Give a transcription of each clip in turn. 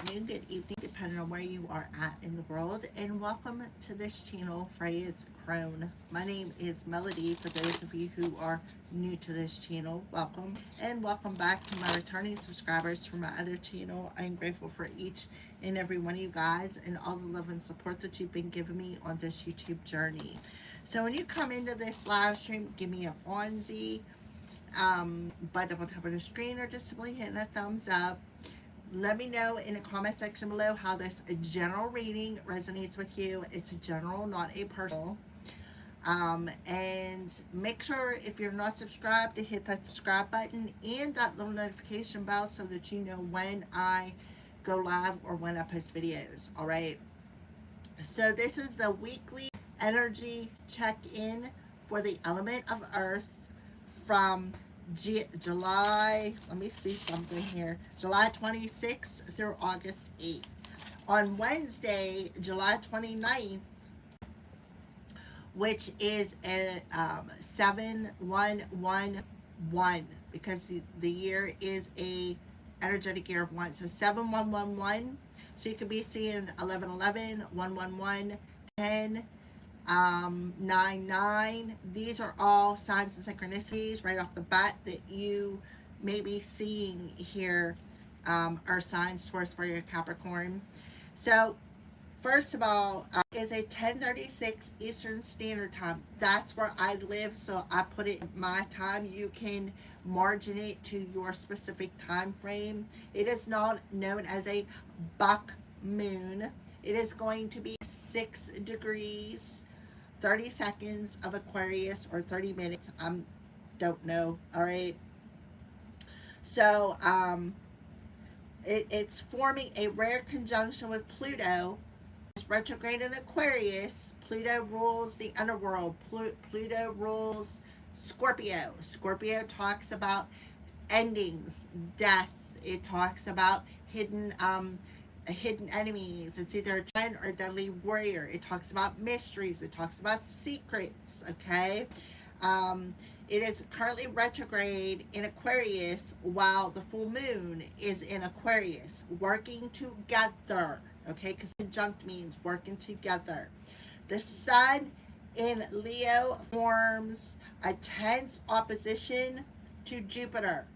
afternoon, good evening, depending on where you are at in the world. And welcome to this channel, Freya's Crone. My name is Melody. For those of you who are new to this channel, welcome. And welcome back to my returning subscribers from my other channel. I'm grateful for each and every one of you guys and all the love and support that you've been giving me on this YouTube journey. So when you come into this live stream, give me a Fonzie by double tapping the screen or just simply hitting a thumbs up. Let me know in the comment section below how this general reading resonates with you. It's a general, not a personal. And make sure if you're not subscribed to hit that subscribe button and that little notification bell so that you know when I go live or when I post videos. All right. So this is the weekly energy check-in for the element of Earth from July, let me see something here, July 26th through August 8th. On Wednesday, July 29th, which is a 7111, because the year is a energetic year of one. So 7111. So you could be seeing 1111, 111, 10, 9. These are all signs and synchronicities right off the bat that you may be seeing here, are signs Taurus, Virgo, Capricorn. So first of all, is a 10:36 Eastern Standard Time. That's where I live, so I put it in my time. You can margin it to your specific time frame. It is not known as a buck moon. It is going to be 6 degrees 30 seconds of Aquarius, or 30 minutes, don't know. All right, so it's forming a rare conjunction with Pluto. It's retrograde in Aquarius. Pluto rules the underworld. Pluto rules Scorpio. Scorpio talks about endings, death. It talks about hidden enemies. It's either a giant or a deadly warrior. It talks about mysteries. It talks about secrets. Okay. It is currently retrograde in Aquarius while the full moon is in Aquarius, working together. Okay, because conjunct means working together. The sun in Leo forms a tense opposition to Jupiter.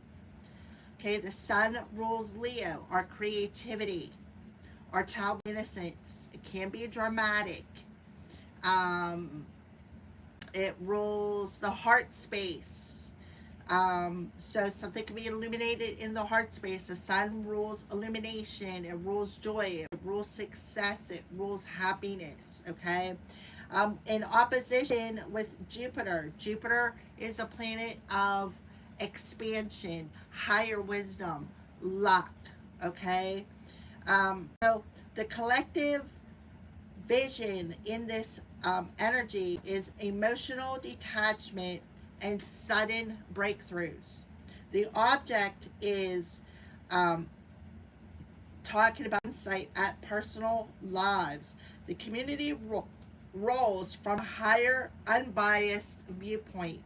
Okay, the sun rules Leo, our creativity, our child innocence. It can be dramatic. It rules the heart space. So something can be illuminated in the heart space. The sun rules illumination. It rules joy. It rules success. It rules happiness. Okay. In opposition with Jupiter. Jupiter is a planet of expansion, higher wisdom, luck. Okay. So the collective vision in this energy is emotional detachment and sudden breakthroughs. The object is talking about insight at personal lives. The community rolls from a higher, unbiased viewpoint.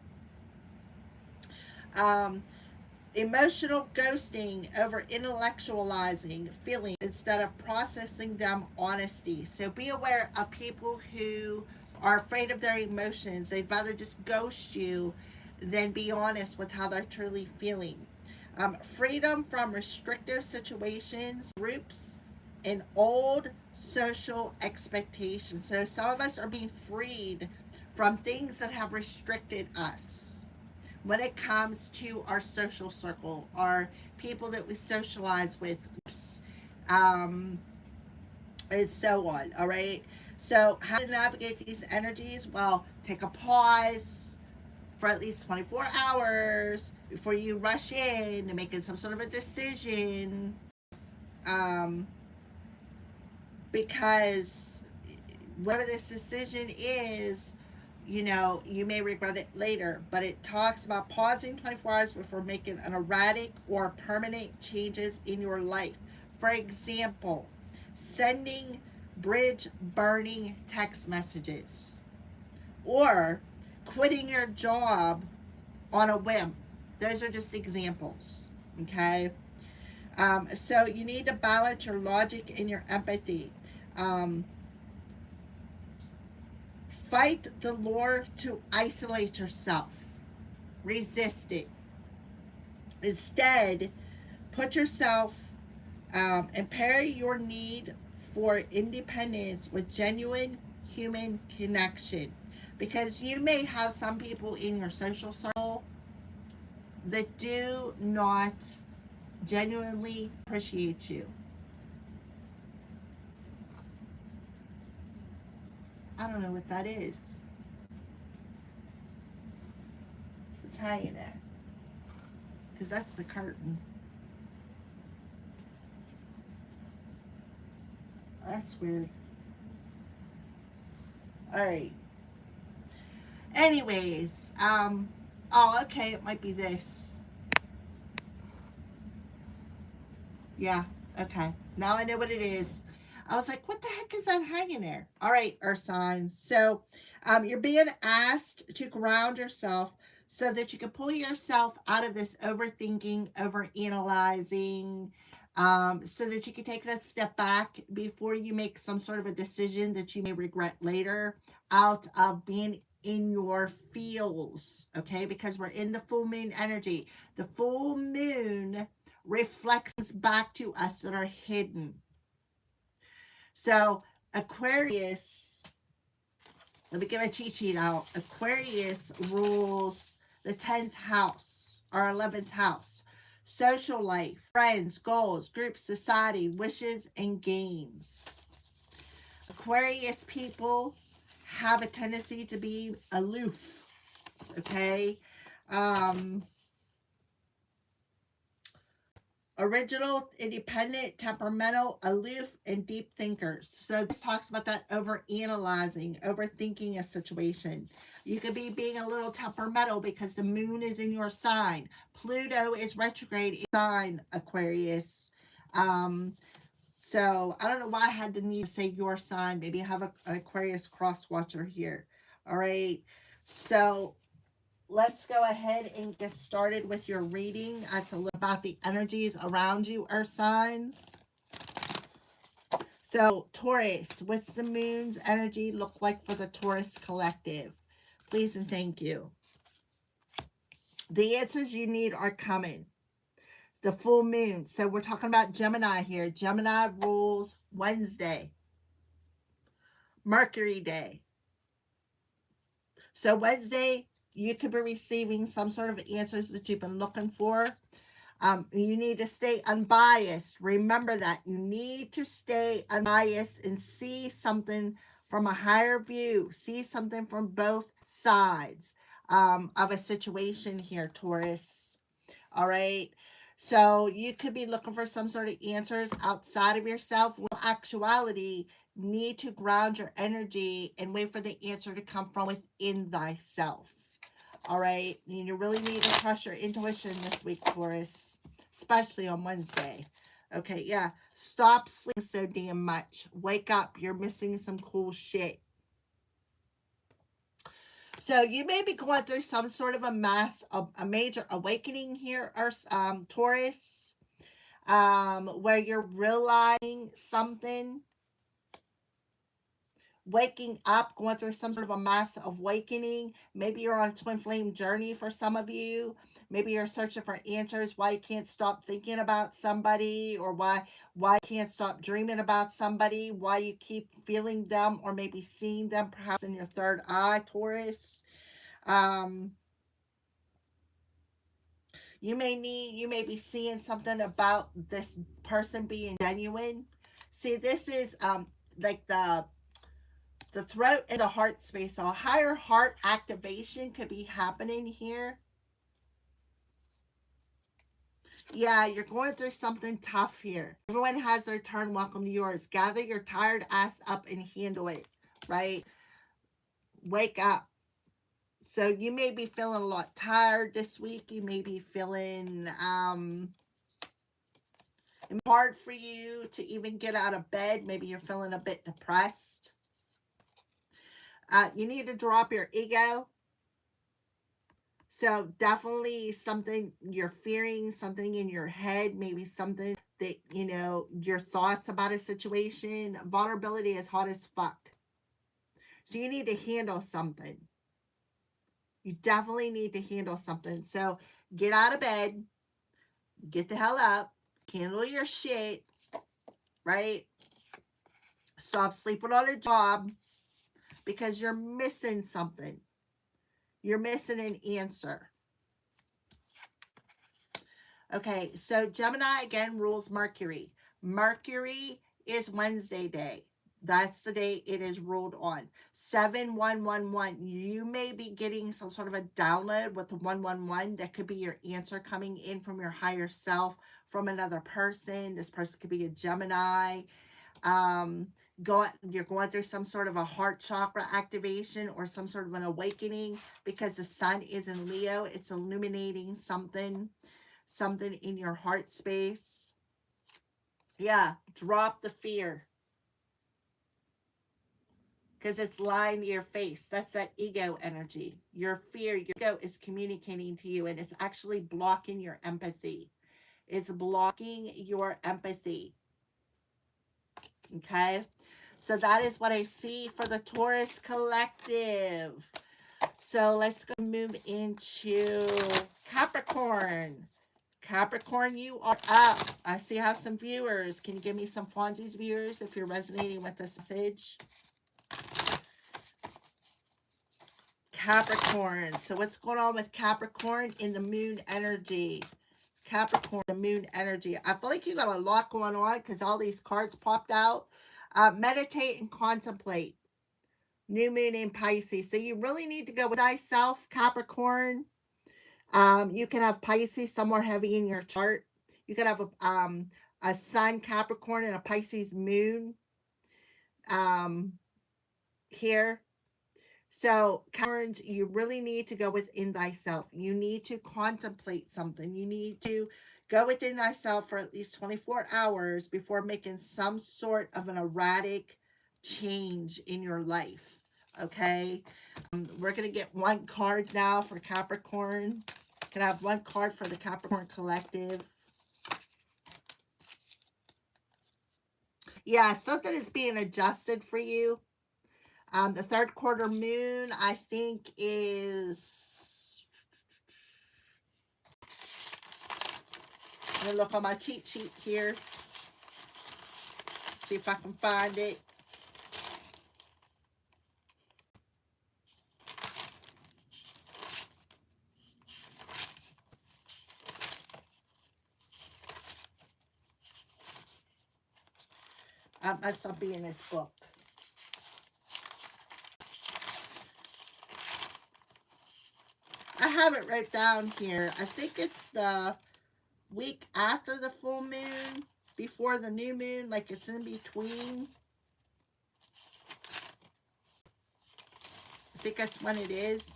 Emotional ghosting over intellectualizing feelings instead of processing them honesty. So be aware of people who are afraid of their emotions. They'd rather just ghost you than be honest with how they're truly feeling. Freedom from restrictive situations, groups, and old social expectations. So some of us are being freed from things that have restricted us when it comes to our social circle, our people that we socialize with, and so on. All right. So how to navigate these energies? Well, take a pause for at least 24 hours before you rush in and making some sort of a decision. Because whatever this decision is, you know, you may regret it later, but it talks about pausing 24 hours before making an erratic or permanent changes in your life. For example, sending bridge burning text messages or quitting your job on a whim. Those are just examples. Okay. So you need to balance your logic and your empathy. Um, Fight the lure to isolate yourself. Resist it. Instead, put yourself and pair your need for independence with genuine human connection. Because you may have some people in your social circle that do not genuinely appreciate you. I don't know what that is. It's hanging there. Because that's the curtain. That's weird. Alright. Anyways, oh, okay, it might be this. Yeah, okay. Now I know what it is. I was like, what the heck is that hanging there? All right, earth signs. So you're being asked to ground yourself so that you can pull yourself out of this overthinking, overanalyzing, so that you can take that step back before you make some sort of a decision that you may regret later, out of being in your feels, okay? Because we're in the full moon energy. The full moon reflects back to us that are hidden. So Aquarius, let me give a cheat sheet out. Aquarius rules the 10th house or 11th house. Social life, friends, goals, groups, society, wishes, and games. Aquarius people have a tendency to be aloof, okay? Original, independent, temperamental, aloof, and deep thinkers. So this talks about that over analyzing, overthinking a situation. You could be being a little temperamental because the moon is in your sign. Pluto is retrograde in sign, Aquarius. So I don't know why I had to need to say your sign. Maybe have an Aquarius cross watcher here. All right. So let's go ahead and get started with your reading. That's a little about the energies around you, earth signs. So Taurus, what's the moon's energy look like for the Taurus collective? Please and thank you. The answers you need are coming. The full moon. So we're talking about Gemini here. Gemini rules Wednesday, Mercury day. So Wednesday, you could be receiving some sort of answers that you've been looking for. You need to stay unbiased. Remember that. You need to stay unbiased and see something from a higher view. See something from both sides of a situation here, Taurus. All right. So you could be looking for some sort of answers outside of yourself. When actuality, need to ground your energy and wait for the answer to come from within thyself. All right. You really need to trust your intuition this week, Taurus, especially on Wednesday. Okay. Yeah. Stop sleeping so damn much. Wake up. You're missing some cool shit. So you may be going through some sort of a major awakening here, Taurus, where you're realizing something, waking up, going through some sort of a mass awakening. Maybe you're on a twin flame journey for some of you. Maybe you're searching for answers why you can't stop thinking about somebody, or why you can't stop dreaming about somebody, why you keep feeling them or maybe seeing them perhaps in your third eye, Taurus. You may be seeing something about this person being genuine. See, this is like the throat and the heart space. So a higher heart activation could be happening here. Yeah, you're going through something tough here. Everyone has their turn. Welcome to yours. Gather your tired ass up and handle it, right? Wake up. So you may be feeling a lot tired this week. You may be feeling hard for you to even get out of bed. Maybe you're feeling a bit depressed. You need to drop your ego. So definitely something you're fearing, something in your head, maybe something that, you know, your thoughts about a situation. Vulnerability is hot as fuck. So you need to handle something. You definitely need to handle something. So get out of bed, get the hell up, handle your shit, right? Stop sleeping on a job because you're missing something. You're missing an answer. Okay, so Gemini again rules Mercury. Mercury is Wednesday day. That's the day it is ruled on. 7111. You may be getting some sort of a download with the 111. That could be your answer coming in from your higher self, from another person. This person could be a Gemini. You're going through some sort of a heart chakra activation or some sort of an awakening because the sun is in Leo. It's illuminating something in your heart space. Yeah, drop the fear because it's lying to your face. That's that ego energy. Your fear, your ego is communicating to you, and it's actually blocking your empathy. It's blocking your empathy. Okay, so that is what I see for the Taurus collective. So let's go move into Capricorn. Capricorn, you are up. I see I have some viewers. Can you give me some Fonzie's viewers if you're resonating with this message? Capricorn. So what's going on with Capricorn in the moon energy? Capricorn, the moon energy. I feel like you got a lot going on because all these cards popped out. Meditate and contemplate. New moon in Pisces. So you really need to go with thyself, Capricorn. You can have Pisces somewhere heavy in your chart. You could have a sun Capricorn and a Pisces moon here. So Capricorns, you really need to go within thyself. You need to contemplate something. You need to go within thyself for at least 24 hours before making some sort of an erratic change in your life. Okay, we're going to get one card now for Capricorn. Can I have one card for the Capricorn collective? Yeah, something is being adjusted for you. The third quarter moon, I think, is... I'm going to look on my cheat sheet here. See if I can find it. Must not be in this book. I have it right down here. I think it's the week after the full moon, before the new moon, like it's in between. I think that's when it is.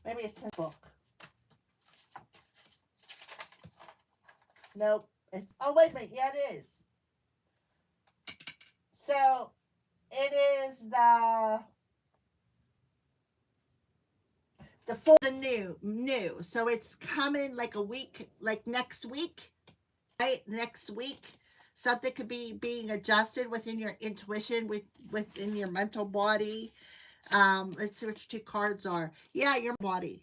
Maybe it's in the book. Nope. It's, oh, wait a minute. Yeah, it is. So, it is the new. So, it's coming like a week, like next week, right? Next week. Something could be being adjusted within your intuition, within your mental body. Let's see what your two cards are. Yeah, your body.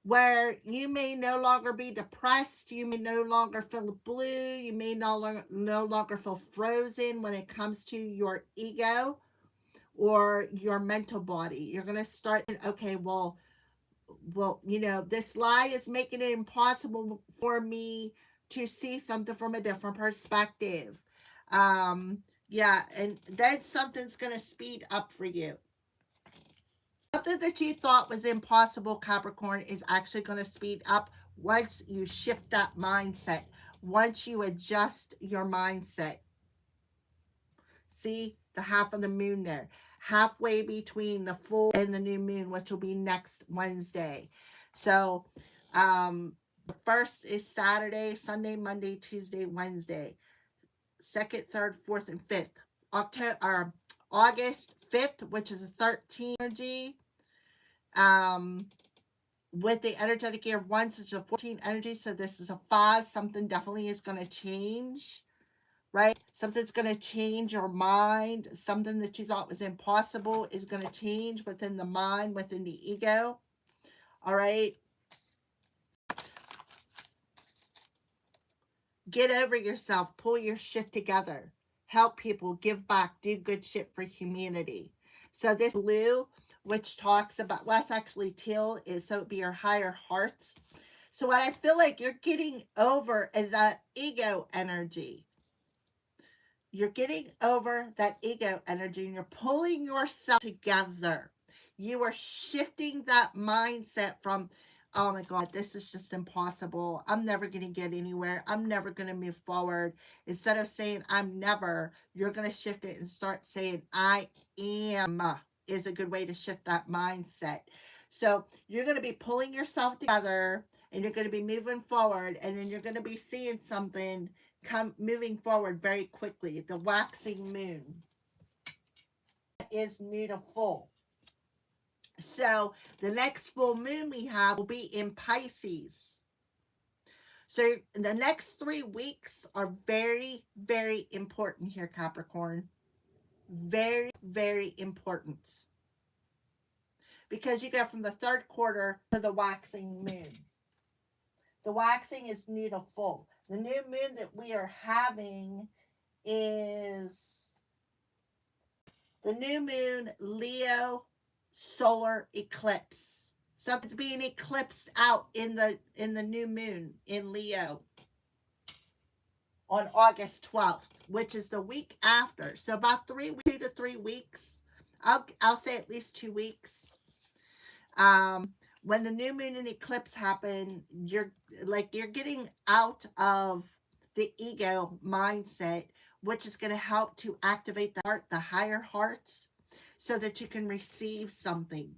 Where you may no longer be depressed, you may no longer feel blue, you may no longer feel frozen when it comes to your ego or your mental body. You're going to start, okay, well, you know, this lie is making it impossible for me to see something from a different perspective. Yeah, and then something's going to speed up for you. Something that you thought was impossible, Capricorn, is actually going to speed up once you shift that mindset, once you adjust your mindset. See the half of the moon there, halfway between the full and the new moon, which will be next Wednesday. So the first is Saturday, Sunday, Monday, Tuesday, Wednesday. Second, third, fourth, and fifth. October or August 5th, which is a 13 energy. Um, with the energetic year 1, such a 14 energy, so this is a 5. Something definitely is going to change, right? Something's going to change your mind. Something that you thought was impossible is going to change within the mind, within the ego. All right. Get over yourself. Pull your shit together. Help people. Give back. Do good shit for humanity. So this blue, which talks about, well, it's actually teal, is so it'd be your higher heart. So what I feel like you're getting over is that ego energy. You're getting over that ego energy and you're pulling yourself together. You are shifting that mindset from, oh my God, this is just impossible. I'm never going to get anywhere. I'm never going to move forward. Instead of saying, I'm never, you're going to shift it and start saying, I am, is a good way to shift that mindset. So you're going to be pulling yourself together and you're going to be moving forward, and then you're going to be seeing something moving forward very quickly. The waxing moon is new to full. So the next full moon we have will be in Pisces. So the next 3 weeks are very, very important here, Capricorn. Very, very important. Because you go from the 3rd quarter to the waxing moon. The waxing is new to full. The new moon that we are having is the new moon Leo solar eclipse. Something's being eclipsed out in the new moon in Leo on August 12th, which is the week after. So about 2 to 3 weeks. I'll say at least 2 weeks. When the new moon and eclipse happen, you're getting out of the ego mindset, which is going to help to activate the heart, the higher hearts, so that you can receive something.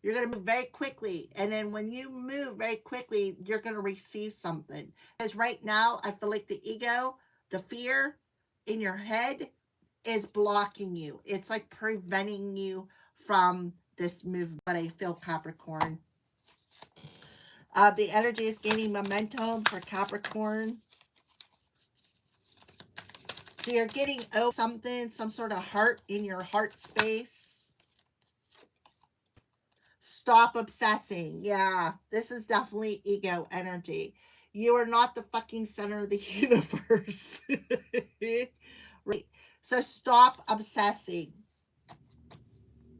You're going to move very quickly. And then when you move very quickly, you're going to receive something. Because right now, I feel like the ego, the fear in your head is blocking you. It's like preventing you from this movement. But I feel, Capricorn. The energy is gaining momentum for Capricorn. So you're getting over something, some sort of hurt in your heart space. Stop obsessing. Yeah, this is definitely ego energy. You are not the fucking center of the universe. Right. So stop obsessing.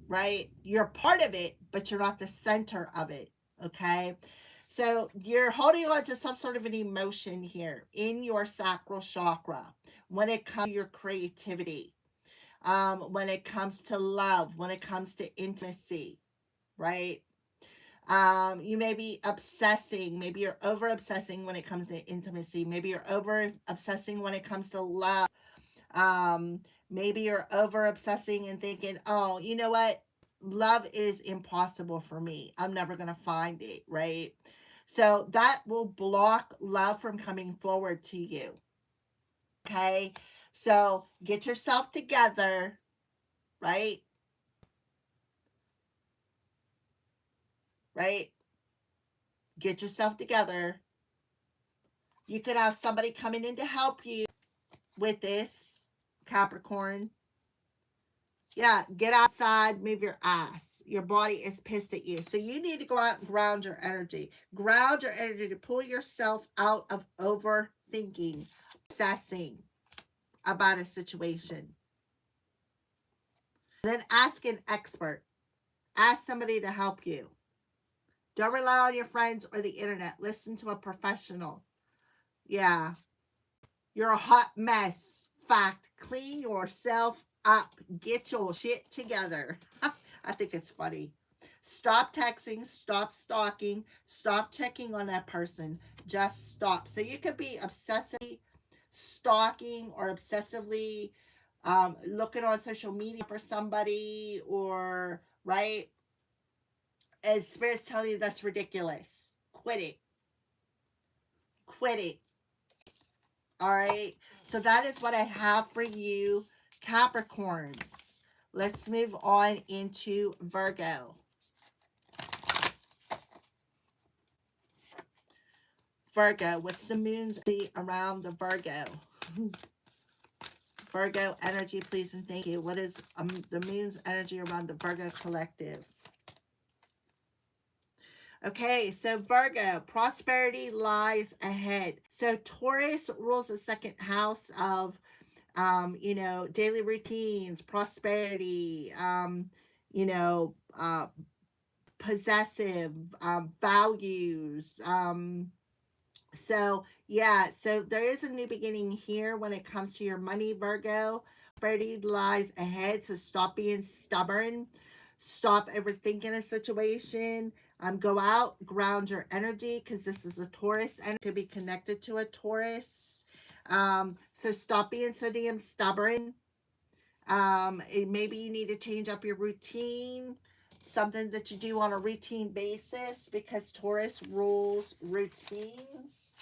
Right? You're part of it, but you're not the center of it. Okay? So you're holding on to some sort of an emotion here in your sacral chakra when it comes to your creativity, when it comes to love, when it comes to intimacy, right? You may be obsessing. Maybe you're over obsessing when it comes to intimacy. Maybe you're over obsessing when it comes to love. Maybe you're over obsessing and thinking, oh, you know what? Love is impossible for me. I'm never going to find it, right? So that will block love from coming forward to you. Okay? So get yourself together, right? Right? Get yourself together. You could have somebody coming in to help you with this, Capricorn. Yeah, get outside, move your ass. Your body is pissed at you. So you need to go out and ground your energy. Ground your energy to pull yourself out of overthinking, obsessing about a situation. Then ask an expert. Ask somebody to help you. Don't rely on your friends or the internet. Listen to a professional. Yeah. You're a hot mess. Fact. Clean yourself up. Get your shit together. I think it's funny. Stop texting. Stop stalking. Stop checking on that person. Just stop. So you could be obsessively stalking or obsessively looking on social media for somebody, or, right? And Spirit's telling you that's ridiculous. Quit it. Quit it. All right. So that is what I have for you, Capricorns. Let's move on into Virgo. Virgo, what's the moon's around the Virgo? Virgo energy, please and thank you. What is the moon's energy around the Virgo collective? Okay, so Virgo, prosperity lies ahead. So Taurus rules the second house of, daily routines, prosperity, you know, uh, possessive, values. So yeah, so there is a new beginning here when it comes to your money, Virgo. Prosperity lies ahead, so stop being stubborn. Stop overthinking a situation. Go out, ground your energy, because this is a Taurus and it could be connected to a Taurus. So stop being so damn stubborn. Maybe you need to change up your routine, something that you do on a routine basis, because Taurus rules routines.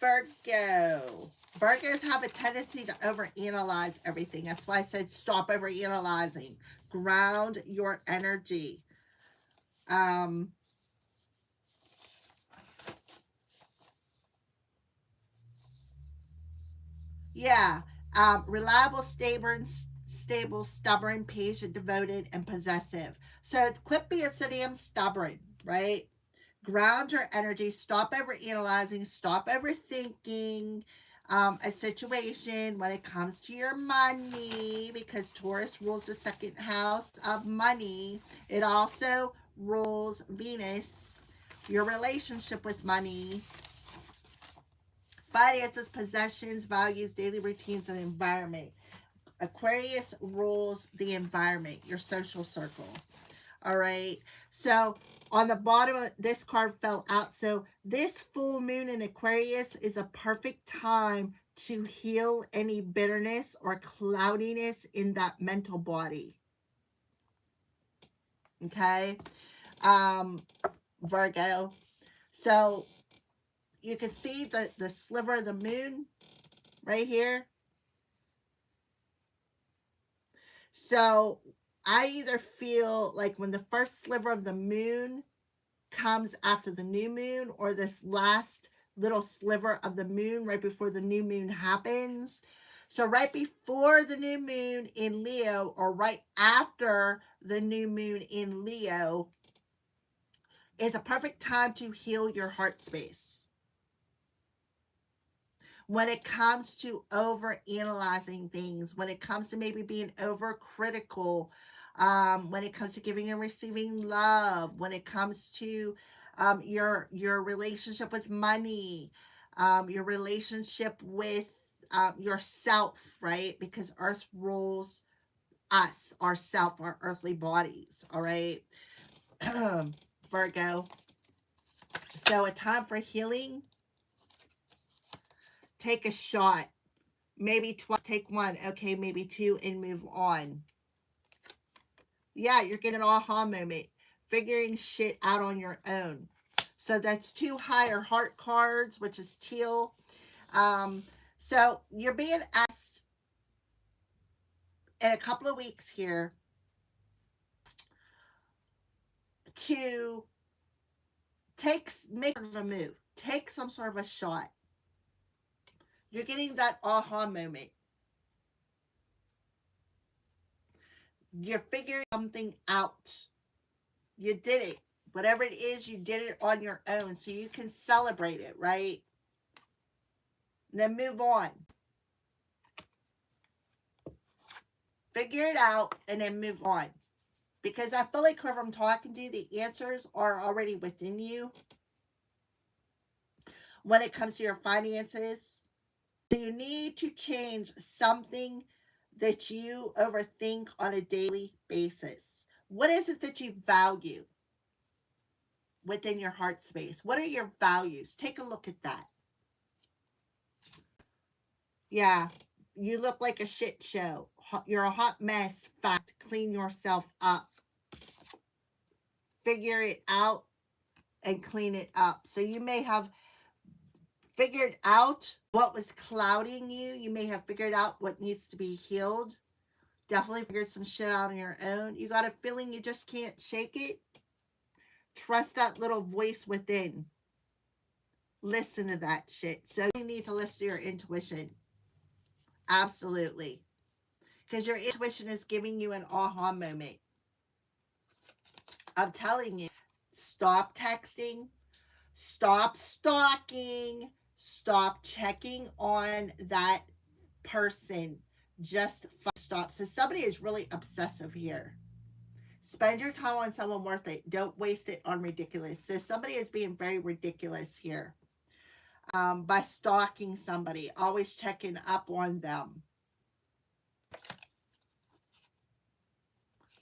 Virgo. Virgos have a tendency to overanalyze everything. That's why I said stop overanalyzing. Ground your energy. Yeah. Reliable, stable, stubborn, patient, devoted, and possessive. So quit being so damn stubborn, right? Ground your energy. Stop over analyzing. Stop overthinking a situation when it comes to your money, because Taurus rules the second house of money. It also rules Venus, your relationship with money, finances, possessions, values, daily routines, and environment. Aquarius rules the environment, your social circle. All right. So on the bottom of this card fell out. So this full moon in Aquarius is a perfect time to heal any bitterness or cloudiness in that mental body. Okay. Virgo. So you can see the sliver of the moon right here. So I either feel like when the first sliver of the moon comes after the new moon, or this last little sliver of the moon right before the new moon happens. So right before the new moon in Leo, or right after the new moon in Leo, is a perfect time to heal your heart space. When it comes to over analyzing things, when it comes to maybe being overcritical, when it comes to giving and receiving love, when it comes to your relationship with money, your relationship with yourself, right? Because Earth rules us, ourself, our earthly bodies. All right, Virgo. So a time for healing. Take a shot. Maybe take one. Okay, maybe two, and move on. Yeah, you're getting an aha moment. Figuring shit out on your own. So that's two higher heart cards, which is teal. So you're being asked in a couple of weeks here to make a move. Take some sort of a shot. You're getting that aha moment. You're figuring something out. You did it. Whatever it is, you did it on your own. So you can celebrate it, right? And then move on. Figure it out and then move on. Because I feel like whoever I'm talking to, the answers are already within you when it comes to your finances. So you need to change something that you overthink on a daily basis. What is it that you value within your heart space? What are your values? Take a look at that. Yeah, you look like a shit show. You're a hot mess. Fact, clean yourself up. Figure it out and clean it up. So you may have figured out what was clouding you. You may have figured out what needs to be healed. Definitely figured some shit out on your own. You got a feeling you just can't shake it. Trust that little voice within. Listen to that shit. So you need to listen to your intuition. Absolutely. Because your intuition is giving you an aha moment. I'm telling you, stop texting, stop stalking, stop checking on that person. Just stop. So somebody is really obsessive here. Spend your time on someone worth it. Don't waste it on ridiculous. So somebody is being very ridiculous here. By stalking somebody, always checking up on them.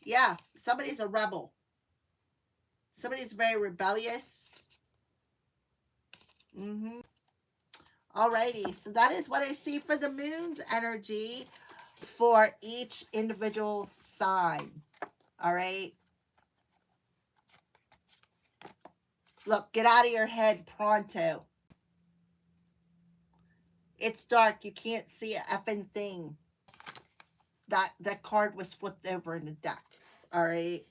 Yeah, somebody's a rebel. Somebody's very rebellious. Alrighty, so that is what I see for the moon's energy for each individual sign. All right. Look, get out of your head pronto. It's dark. You can't see a effing thing. That card was flipped over in the deck. All right.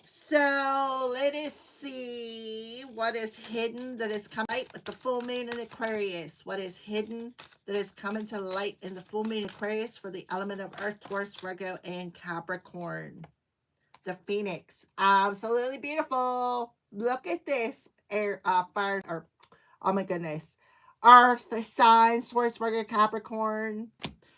So let us see what is hidden that is coming light with the full moon in Aquarius. What is hidden that is coming to light in the full moon in Aquarius for the element of Earth, Taurus, Virgo, and Capricorn. The Phoenix. Absolutely beautiful. Look at this. Fire, or, oh my goodness. Earth signs, Taurus, Virgo, Capricorn.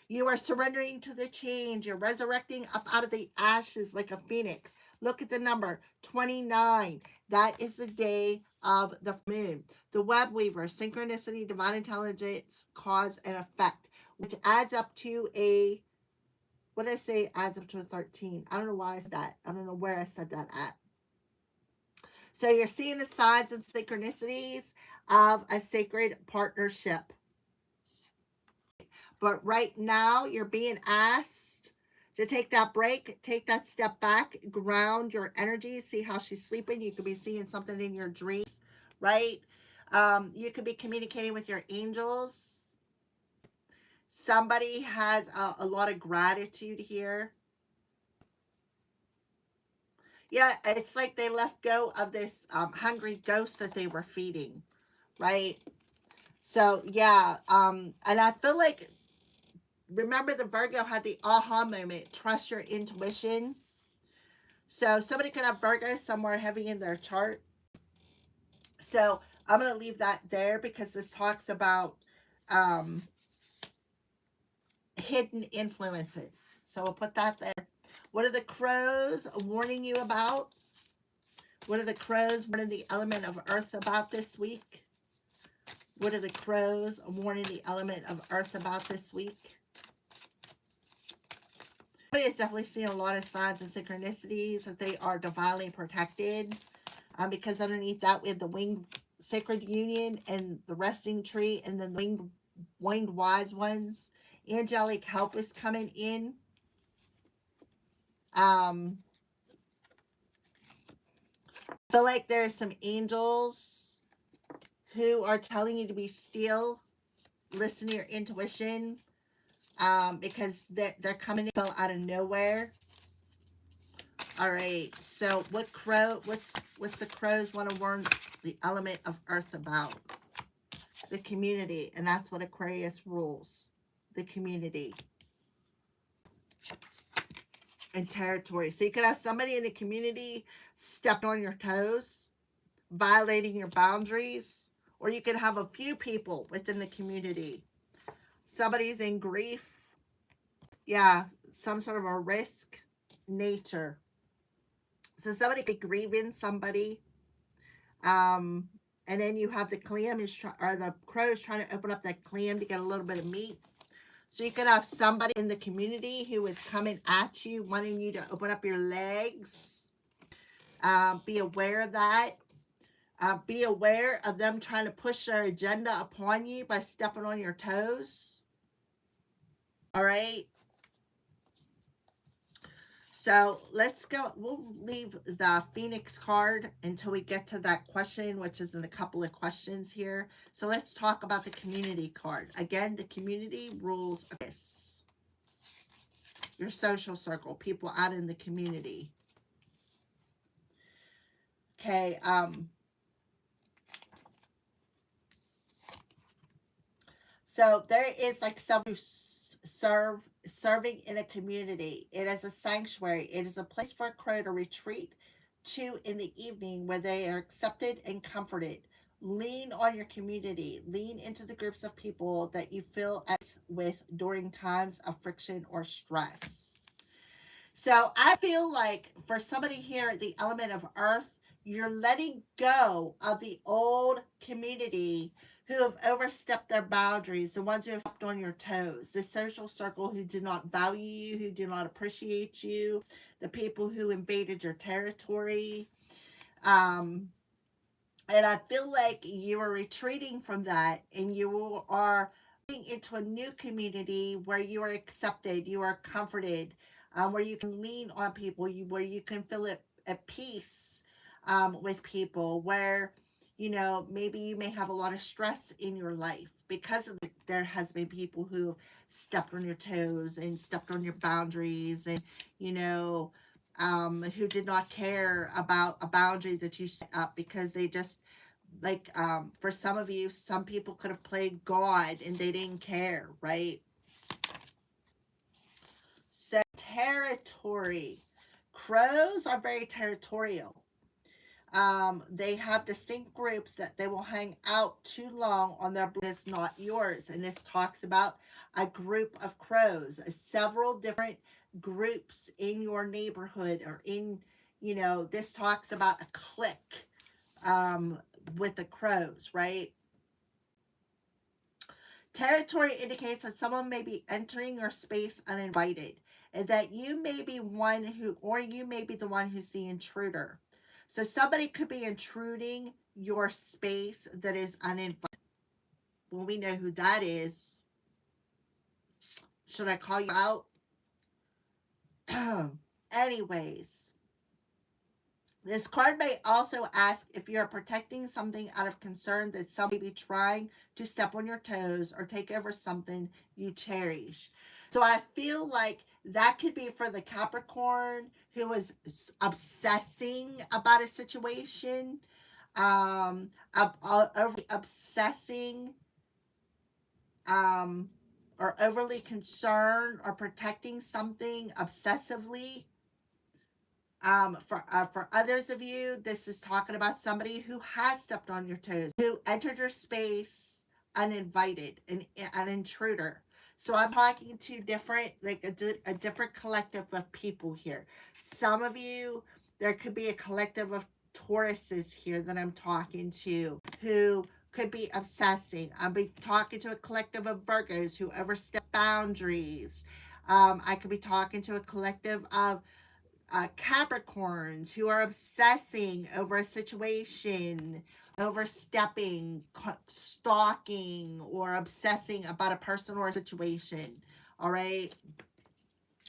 You are surrendering to the change. You're resurrecting up out of the ashes like a phoenix. Look at the number 29. That is the day of the moon. The web weaver, synchronicity, divine intelligence, cause and effect, which adds up to a, what did I say? Adds up to a 13. I don't know why I said that. I don't know where I said that at. So you're seeing the signs and synchronicities of a sacred partnership. But right now, you're being asked to take that break, take that step back, ground your energy, see how she's sleeping. You could be seeing something in your dreams, right? You could be communicating with your angels. Somebody has a lot of gratitude here. Yeah, it's like they let go of this hungry ghost that they were feeding, right? So, yeah, and I feel like, remember the Virgo had the aha moment, trust your intuition. So somebody could have Virgo somewhere heavy in their chart. So I'm going to leave that there because this talks about hidden influences. So we'll put that there. What are the crows warning you about? What are the crows warning the element of earth about this week? What are the crows warning the element of earth about this week? Somebody is definitely seeing a lot of signs and synchronicities that they are divinely protected. Because underneath that we have the winged sacred union and the resting tree and then the winged wise ones. Angelic help is coming in. I feel like there's some angels who are telling you to be still, listen to your intuition, because they're coming in out of nowhere. All right, so what's the crows want to warn the element of earth about? The community, and that's what Aquarius rules. The community and territory. So you could have somebody in the community stepping on your toes, violating your boundaries, or you could have a few people within the community. Somebody's in grief. Yeah, some sort of a risk nature. So somebody could be grieving somebody. And then you have the clam or the crows trying to open up that clam to get a little bit of meat. So you could have somebody in the community who is coming at you, wanting you to open up your legs. Be aware of that. Be aware of them trying to push their agenda upon you by stepping on your toes. All right. So let's go. We'll leave the Phoenix card until we get to that question, which is in a couple of questions here. So let's talk about the community card. Again, the community rules this. Your social circle, people out in the community. Okay, so there is like some who serving in a community. It is a sanctuary. It is a place for a crow to retreat to in the evening where they are accepted and comforted. Lean on your community. Lean into the groups of people that you feel at with during times of friction or stress. So I feel like for somebody here, the element of earth, you're letting go of the old community who have overstepped their boundaries, the ones who have stepped on your toes, the social circle who did not value you, who do not appreciate you, the people who invaded your territory. Um, and I feel like you are retreating from that and you are into a new community where you are accepted, you are comforted, where you can lean on people, where you can feel at peace with people, where, you know, maybe you may have a lot of stress in your life because of there has been people who stepped on your toes and stepped on your boundaries and, you know, who did not care about a boundary that you set up because they just like for some of you, some people could have played God and they didn't care, right? So territory. Crows are very territorial. They have distinct groups that they will hang out too long on their it's not yours. And this talks about a group of crows, several different groups in your neighborhood or in, you know, this talks about a clique with the crows, right? Territory indicates that someone may be entering your space uninvited, and that you may be one who, or you may be the one who's the intruder. So somebody could be intruding your space that is uninvited. Well, we know who that is. Should I call you out? Anyways, this card may also ask if you're protecting something out of concern that somebody may be trying to step on your toes or take over something you cherish. So I feel like that could be for the Capricorn who is obsessing about a situation, overly obsessing, um, or overly concerned or protecting something obsessively. For others of you, this is talking about somebody who has stepped on your toes, who entered your space uninvited, an intruder. So I'm talking to different, like a different collective of people here. Some of you, there could be a collective of Tauruses here that I'm talking to who could be obsessing. I'll be talking to a collective of Virgos who overstep boundaries. I could be talking to a collective of Capricorns who are obsessing over a situation, overstepping, stalking, or obsessing about a person or a situation. All right.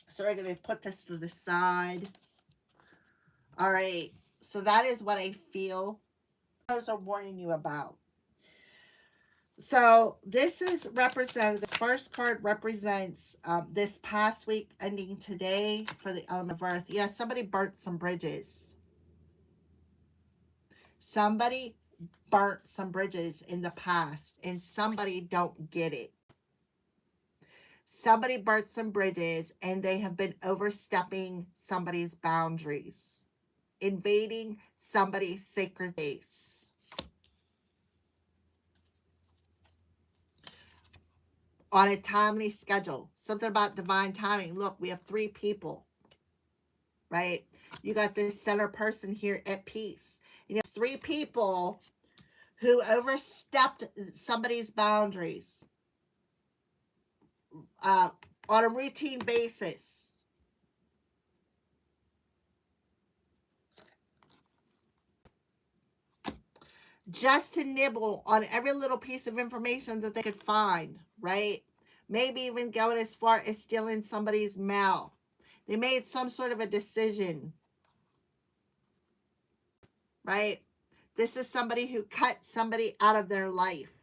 So we're going to put this to the side. All right. So that is what I feel those are warning you about. So this is represented. This first card represents this past week ending today for the element of earth. Yeah, somebody burnt some bridges. Somebody burnt some bridges in the past and somebody don't get it. Somebody burnt some bridges and they have been overstepping somebody's boundaries, invading somebody's sacred space. On a timely schedule. Something about divine timing. Look, we have 3 people, right? You got this center person here at peace. You know, 3 people who overstepped somebody's boundaries on a routine basis. Just to nibble on every little piece of information that they could find, right? Maybe even going as far as stealing somebody's mail. They made some sort of a decision, right? This is somebody who cut somebody out of their life,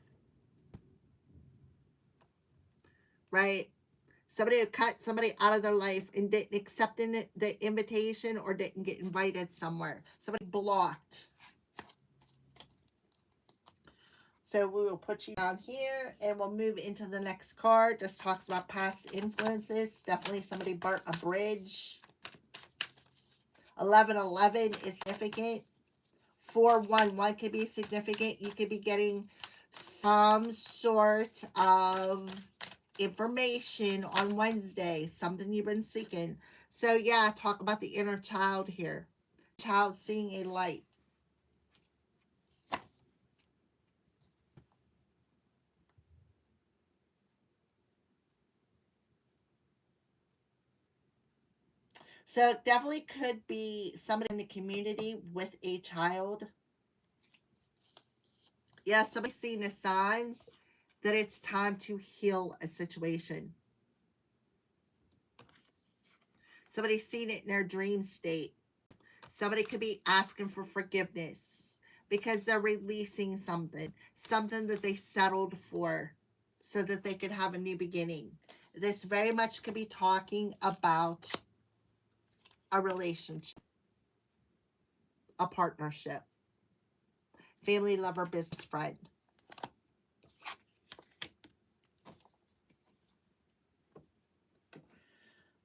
right? Somebody who cut somebody out of their life and didn't accept the invitation or didn't get invited somewhere. Somebody blocked. So we will put you down here and we'll move into the next card. This talks about past influences. Definitely somebody burnt a bridge. 1111 is significant. 411 could be significant. You could be getting some sort of information on Wednesday, something you've been seeking. So yeah, talk about the inner child here. Child seeing a light. So it definitely could be somebody in the community with a child. Yeah, somebody seeing the signs that it's time to heal a situation. Somebody seeing it in their dream state. Somebody could be asking for forgiveness because they're releasing something that they settled for so that they could have a new beginning. This very much could be talking about a relationship, a partnership, family, lover, business friend.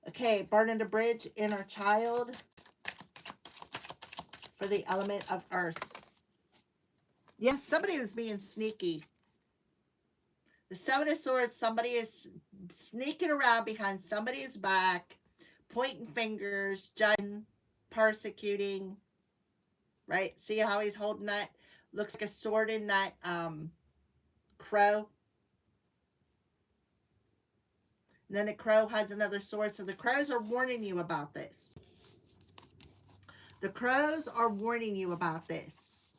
Okay, burning the bridge, inner child for the element of earth. Yeah, somebody was being sneaky. The Seven of Swords, somebody is sneaking around behind somebody's back, pointing fingers, judging, persecuting, right? See how he's holding that? Looks like a sword in that crow. And then the crow has another sword. So the crows are warning you about this. The crows are warning you about this.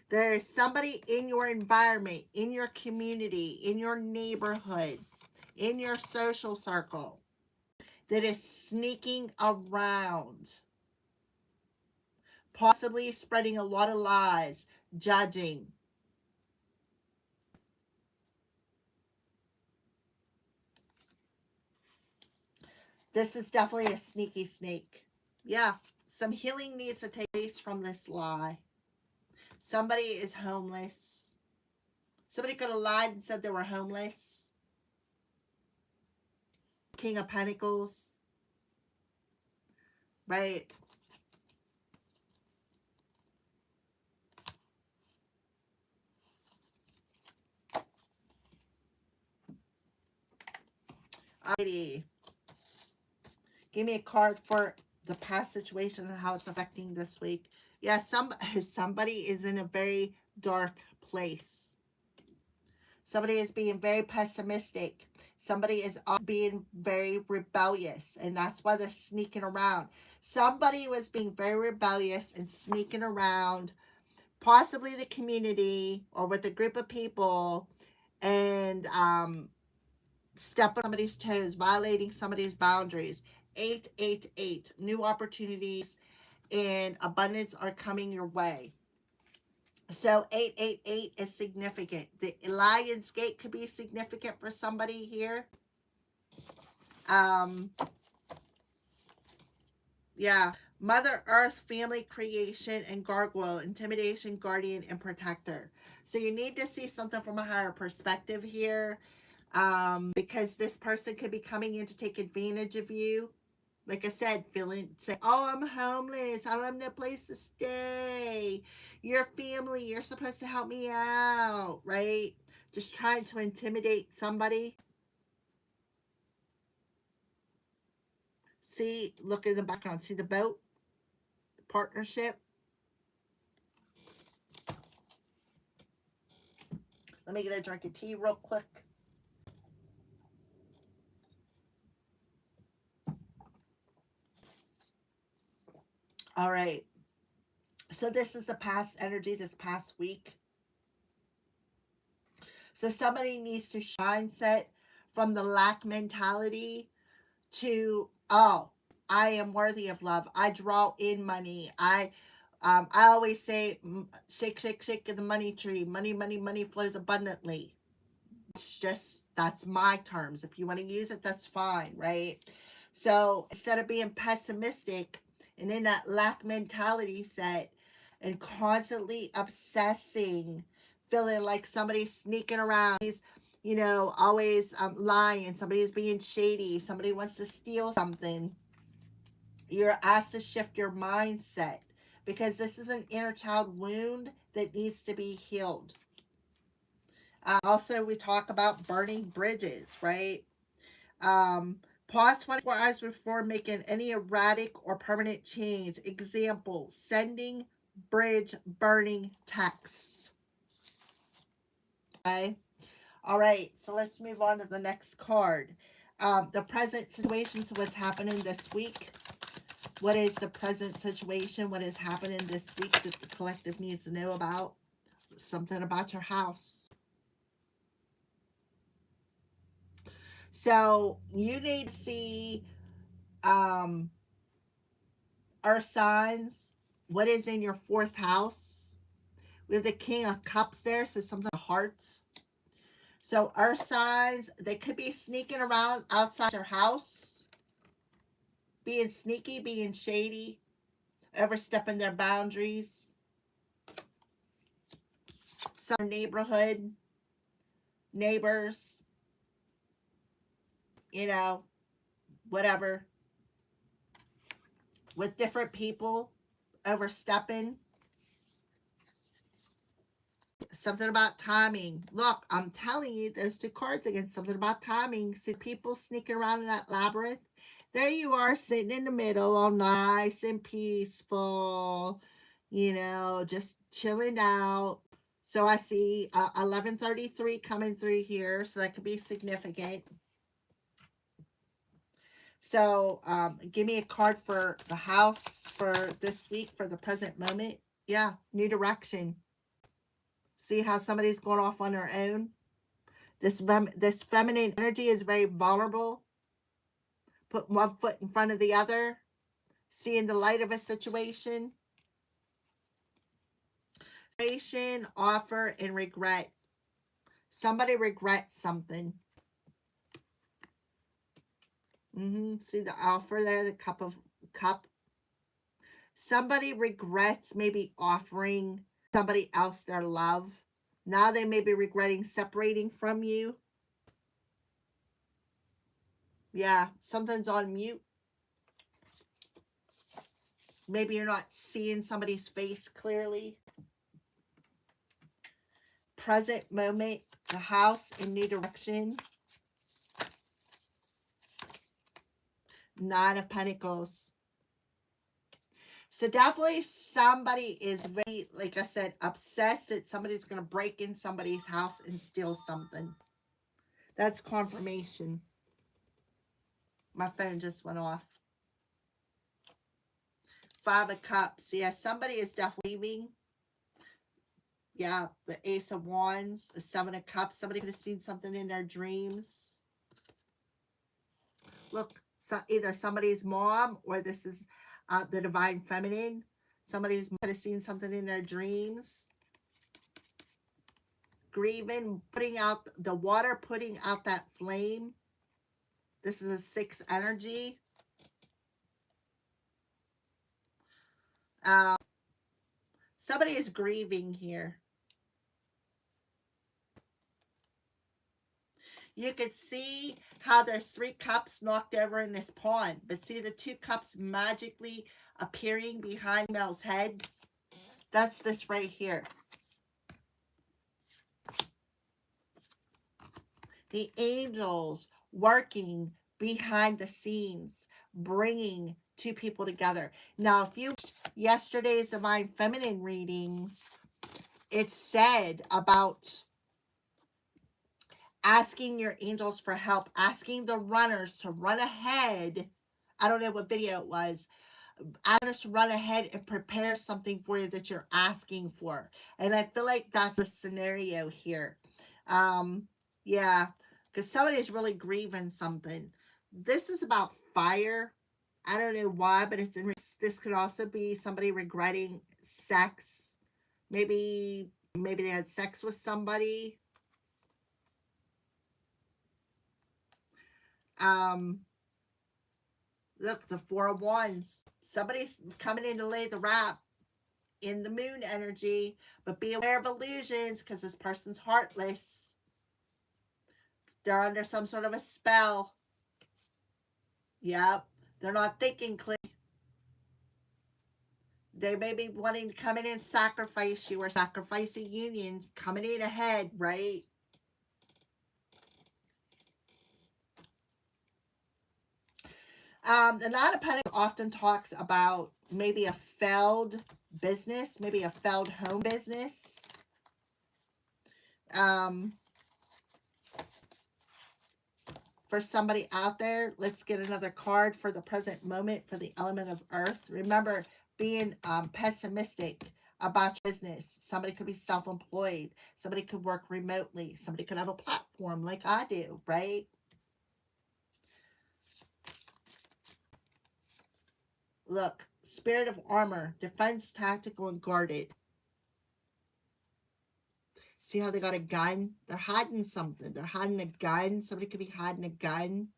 There's somebody in your environment, in your community, in your neighborhood, in your social circle that is sneaking around, possibly spreading a lot of lies, judging. This is definitely a sneaky snake. Yeah, some healing needs to take place from this lie. Somebody is homeless. Somebody could have lied and said they were homeless. King of Pentacles. Right? Alrighty. Give me a card for the past situation and how it's affecting this week. Yeah, somebody is in a very dark place. Somebody is being very pessimistic. Somebody is being very rebellious, and that's why they're sneaking around. Somebody was being very rebellious and sneaking around, possibly the community or with a group of people, and step on somebody's toes, violating somebody's boundaries. 888, new opportunities and abundance are coming your way. So 888 is significant. The Lion's Gate could be significant for somebody here. Yeah. Mother Earth, family creation, and gargoyle, intimidation, guardian, and protector. So you need to see something from a higher perspective here. Because this person could be coming in to take advantage of you. Like I said, say, oh, I'm homeless. I don't have no place to stay. You're family. You're supposed to help me out, right? Just trying to intimidate somebody. See, look in the background. See the boat? The partnership. Let me get a drink of tea real quick. All right. So this is the past energy this past week. So somebody needs to mindset from the lack mentality to, oh, I am worthy of love. I draw in money. I always say, shake, shake, shake the money tree. Money, money, money flows abundantly. It's just, that's my terms. If you want to use it, that's fine, right? So instead of being pessimistic and in that lack mentality set and constantly obsessing, feeling like somebody's sneaking around, always lying, somebody's being shady, somebody wants to steal something, you're asked to shift your mindset because this is an inner child wound that needs to be healed. Also, we talk about burning bridges, right? Pause 24 hours before making any erratic or permanent change. Example, sending bridge burning texts. Okay. All right. So let's move on to the next card. The present situation. So what's happening this week? What is the present situation? What is happening this week that the collective needs to know about? Something about your house. So you need to see earth signs. What is in your fourth house? We have the King of Cups there, so something hearts. So earth signs, they could be sneaking around outside your house, being sneaky, being shady, overstepping their boundaries. Some neighborhood, neighbors, whatever, with different people overstepping. Something about timing. Look, I'm telling you, those two cards again, something about timing. See people sneaking around in that labyrinth. There you are, sitting in the middle, all nice and peaceful, just chilling out. So I see 1133 coming through here, so that could be significant. So give me a card for the house for this week, for the present moment. Yeah, new direction. See how somebody's going off on their own? This feminine energy is very vulnerable. Put one foot in front of the other. Seeing the light of a situation. Offer, and regret. Somebody regrets something. See the offer there, the cup. Somebody regrets maybe offering somebody else their love. Now they may be regretting separating from you. Yeah, something's on mute. Maybe you're not seeing somebody's face clearly. Present moment, the house in new direction. Nine of Pentacles. So definitely somebody is very, like I said, obsessed that somebody's going to break in somebody's house and steal something. That's confirmation. My phone just went off. Five of Cups. Yeah, somebody is definitely leaving. Yeah, the Ace of Wands, the Seven of Cups. Somebody could have seen something in their dreams. Look, so either somebody's mom or this is the Divine Feminine. Somebody's could have seen something in their dreams. Grieving, putting out the water, putting out that flame. This is a 6 energy. Somebody is grieving here. You could see how there's 3 cups knocked over in this pond. But see the 2 cups magically appearing behind Mel's head? That's this right here. The angels working behind the scenes, bringing 2 people together. Now, if you watched yesterday's Divine Feminine readings, it said about asking your angels for help, asking the runners to run ahead. I don't know what video it was. Ask us to run ahead and prepare something for you that you're asking for. And I feel like that's a scenario here. Yeah, because somebody is really grieving something. This is about fire. I don't know why, but this could also be somebody regretting sex. Maybe they had sex with somebody. Um, Look, the Four of Wands. Somebody's coming in to lay the wrap in the moon energy, but be aware of illusions because this person's heartless. They're under some sort of a spell. Yep. They're not thinking clearly. They may be wanting to come in and sacrifice you or sacrifice a union, coming in ahead, right? The Nine of Pentacles often talks about maybe a failed business, maybe a failed home business. Um, for somebody out there, let's get another card for the present moment for the element of earth. Remember, being pessimistic about your business. Somebody could be self-employed. Somebody could work remotely. Somebody could have a platform like I do, right? Look, spirit of armor, defense, tactical, and guarded. See how they got a gun? They're hiding something. They're hiding a gun. Somebody could be hiding a gun.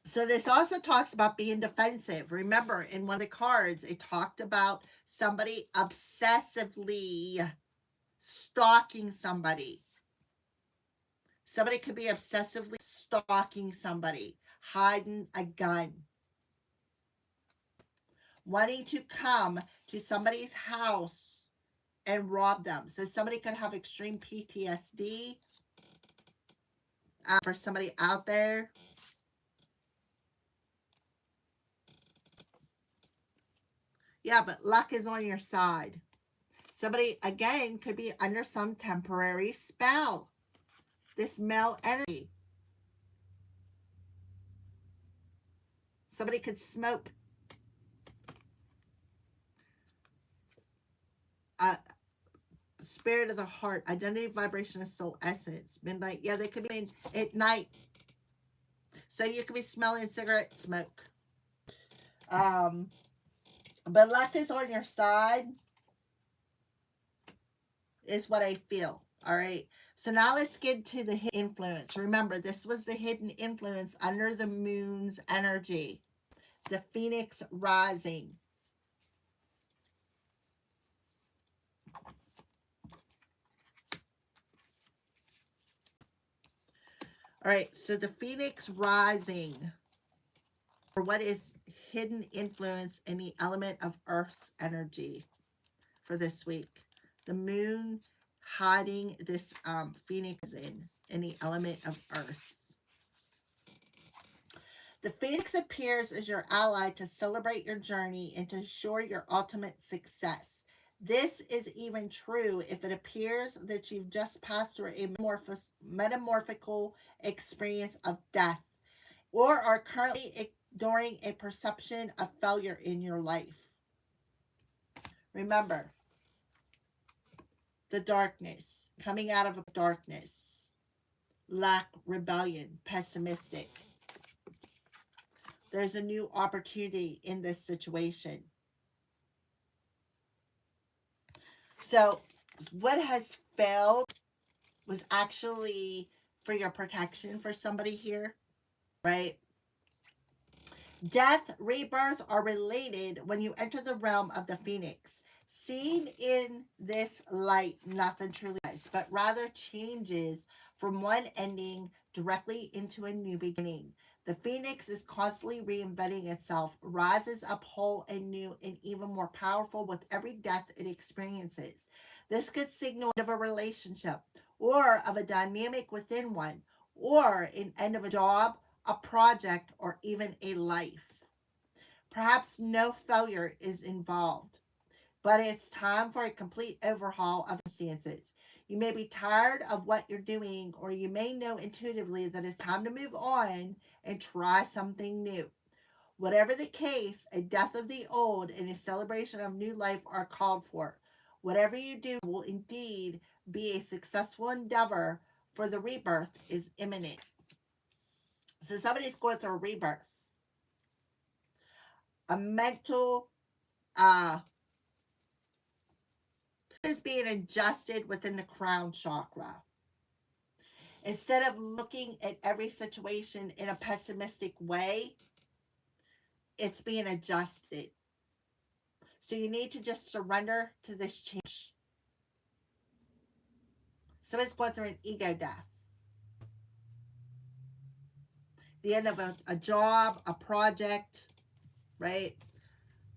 So this also talks about being defensive. Remember, in one of the cards, it talked about somebody obsessively stalking somebody. Somebody could be obsessively stalking somebody, hiding a gun, wanting to come to somebody's house and rob them. So somebody could have extreme PTSD. For somebody out there, yeah, but luck is on your side. Somebody, again, could be under some temporary spell. This male energy. Somebody could smoke a spirit of the heart, identity, vibration, and soul essence. Midnight. Yeah, they could be at night. So you could be smelling cigarette smoke. But luck is on your side, is what I feel. All right. So now let's get to the hidden influence. Remember, this was the hidden influence under the moon's energy. The Phoenix rising. All right. So the Phoenix rising, or what is hidden influence in the element of Earth's energy for this week. The moon hiding this Phoenix in the element of Earth. The Phoenix appears as your ally to celebrate your journey and to ensure your ultimate success. This is even true if it appears that you've just passed through a metamorphical experience of death or are currently during a perception of failure in your life. Remember, the darkness, coming out of darkness, lack, rebellion, pessimistic. There's a new opportunity in this situation. So what has failed was actually for your protection for somebody here, right? Death, rebirth are related when you enter the realm of the Phoenix. Seen in this light, nothing truly dies, but rather changes from one ending directly into a new beginning. The Phoenix is constantly reinventing itself, rises up whole and new and even more powerful with every death it experiences. This could signal of a relationship or of a dynamic within one or an end of a job, a project, or even a life. Perhaps no failure is involved, but it's time for a complete overhaul of circumstances. You may be tired of what you're doing, or you may know intuitively that it's time to move on and try something new. Whatever the case, a death of the old and a celebration of new life are called for. Whatever you do will indeed be a successful endeavor for the rebirth is imminent. So somebody's going through a rebirth. A mental is being adjusted within the crown chakra. Instead of looking at every situation in a pessimistic way, it's being adjusted. So you need to just surrender to this change. Somebody's going through an ego death. The end of a job, a project, right?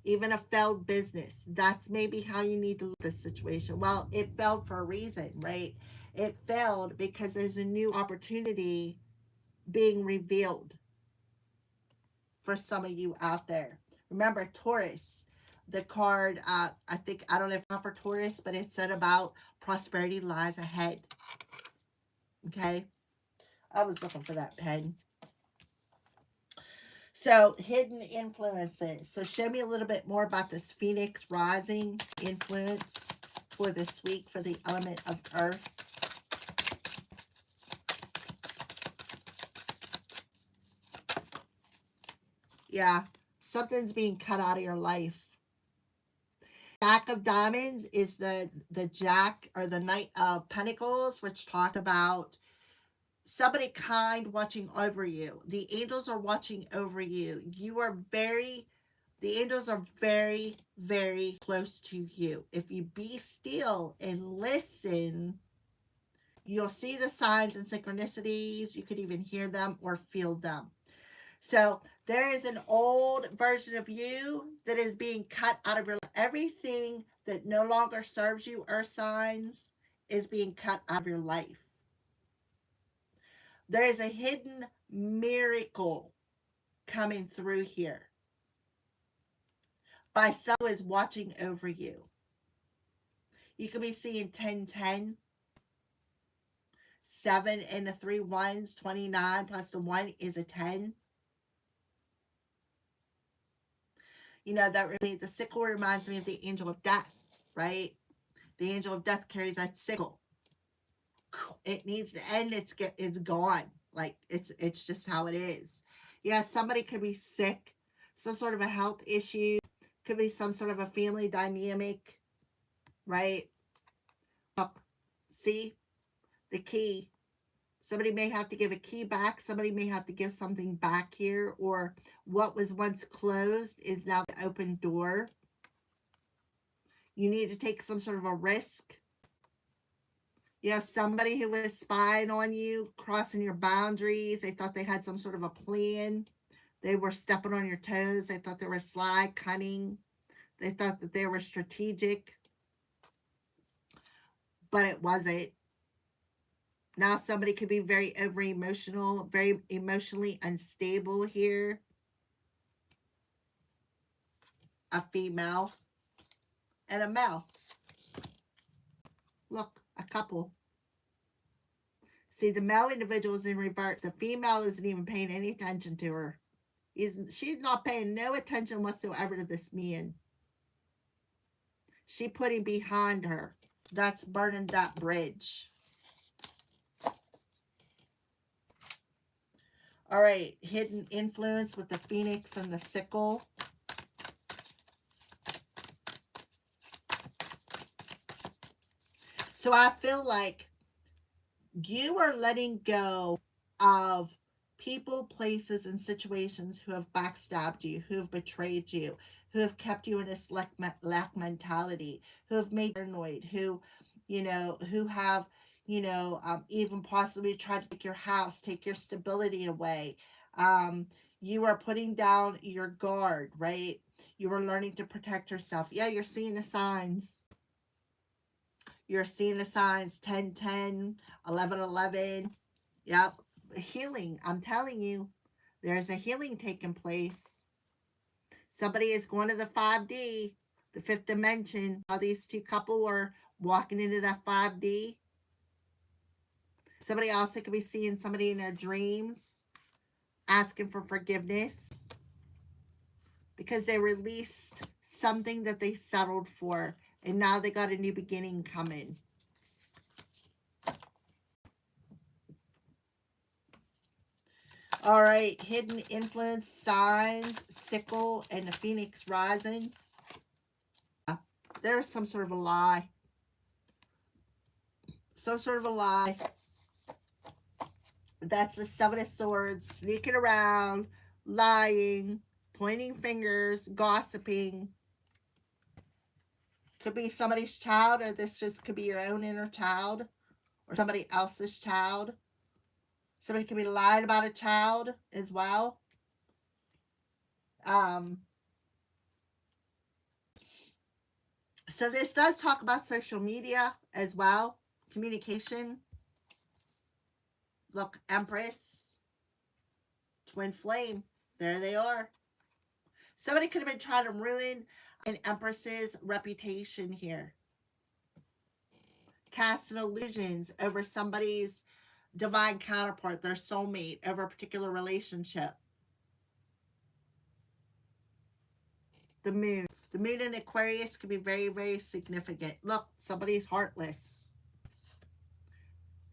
Even a failed business. That's maybe how you need to look at this situation. Well, it failed for a reason, right? It failed because there's a new opportunity being revealed for some of you out there. Remember, Taurus, the card, I think, I don't know if it's not for Taurus, but it said about prosperity lies ahead. Okay? I was looking for that pen. So, hidden influences. So, show me a little bit more about this Phoenix rising influence for this week for the element of Earth. Yeah, something's being cut out of your life. Jack of Diamonds is the Jack or the Knight of Pentacles, which talked about somebody kind watching over you. The angels are watching over you. The angels are very, very close to you. If you be still and listen, you'll see the signs and synchronicities. You could even hear them or feel them. So there is an old version of you that is being cut out of your life. Everything that no longer serves you, earth signs, is being cut out of your life. There is a hidden miracle coming through here by someone who is watching over you. You could be seeing 1010, 7 and the 3 ones, 29 plus the 1 is a 10. You know, the sickle reminds me of the angel of death, right? The angel of death carries that sickle. It needs to end. It's gone. Like it's just how it is. Yeah, somebody could be sick, some sort of a health issue, could be some sort of a family dynamic, right? Look, see the key. Somebody may have to give a key back. Somebody may have to give something back here, or what was once closed is now the open door. You need to take some sort of a risk. You have somebody who was spying on you, crossing your boundaries. They thought they had some sort of a plan. They were stepping on your toes. They thought they were sly, cunning. They thought that they were strategic. But it wasn't. Now somebody could be very over-emotional, very emotionally unstable here. A female and a male. Look, a couple. See, the male individual is in reverse. The female isn't even paying any attention to her. She's not paying no attention whatsoever to this man. She put him behind her. That's burning that bridge. All right, hidden influence with the Phoenix and the sickle. So I feel like you are letting go of people, places, and situations who have backstabbed you, who have betrayed you, who have kept you in this lack mentality, who have made you paranoid, who have, even possibly tried to take your house, take your stability away. You are putting down your guard, right? You are learning to protect yourself. Yeah, you're seeing the signs. You're seeing the signs 10-10, 11-11. Yep. Healing. I'm telling you, there's a healing taking place. Somebody is going to the 5D, the fifth dimension. All these two couple are walking into that 5D. Somebody also could be seeing somebody in their dreams asking for forgiveness because they released something that they settled for, and now they got a new beginning coming. All right, hidden influence signs, sickle, and the Phoenix rising. There's some sort of a lie. Some sort of a lie. That's the Seven of Swords, sneaking around, lying, pointing fingers, gossiping. Could be somebody's child, or this just could be your own inner child, or somebody else's child. Somebody could be lying about a child as well. So this does talk about social media as well, communication. Look, Empress, twin flame, there they are. Somebody could have been trying to ruin an Empress's reputation here. Casting illusions over somebody's divine counterpart, their soulmate, over a particular relationship. The moon. The moon in Aquarius could be very, very significant. Look, somebody's heartless.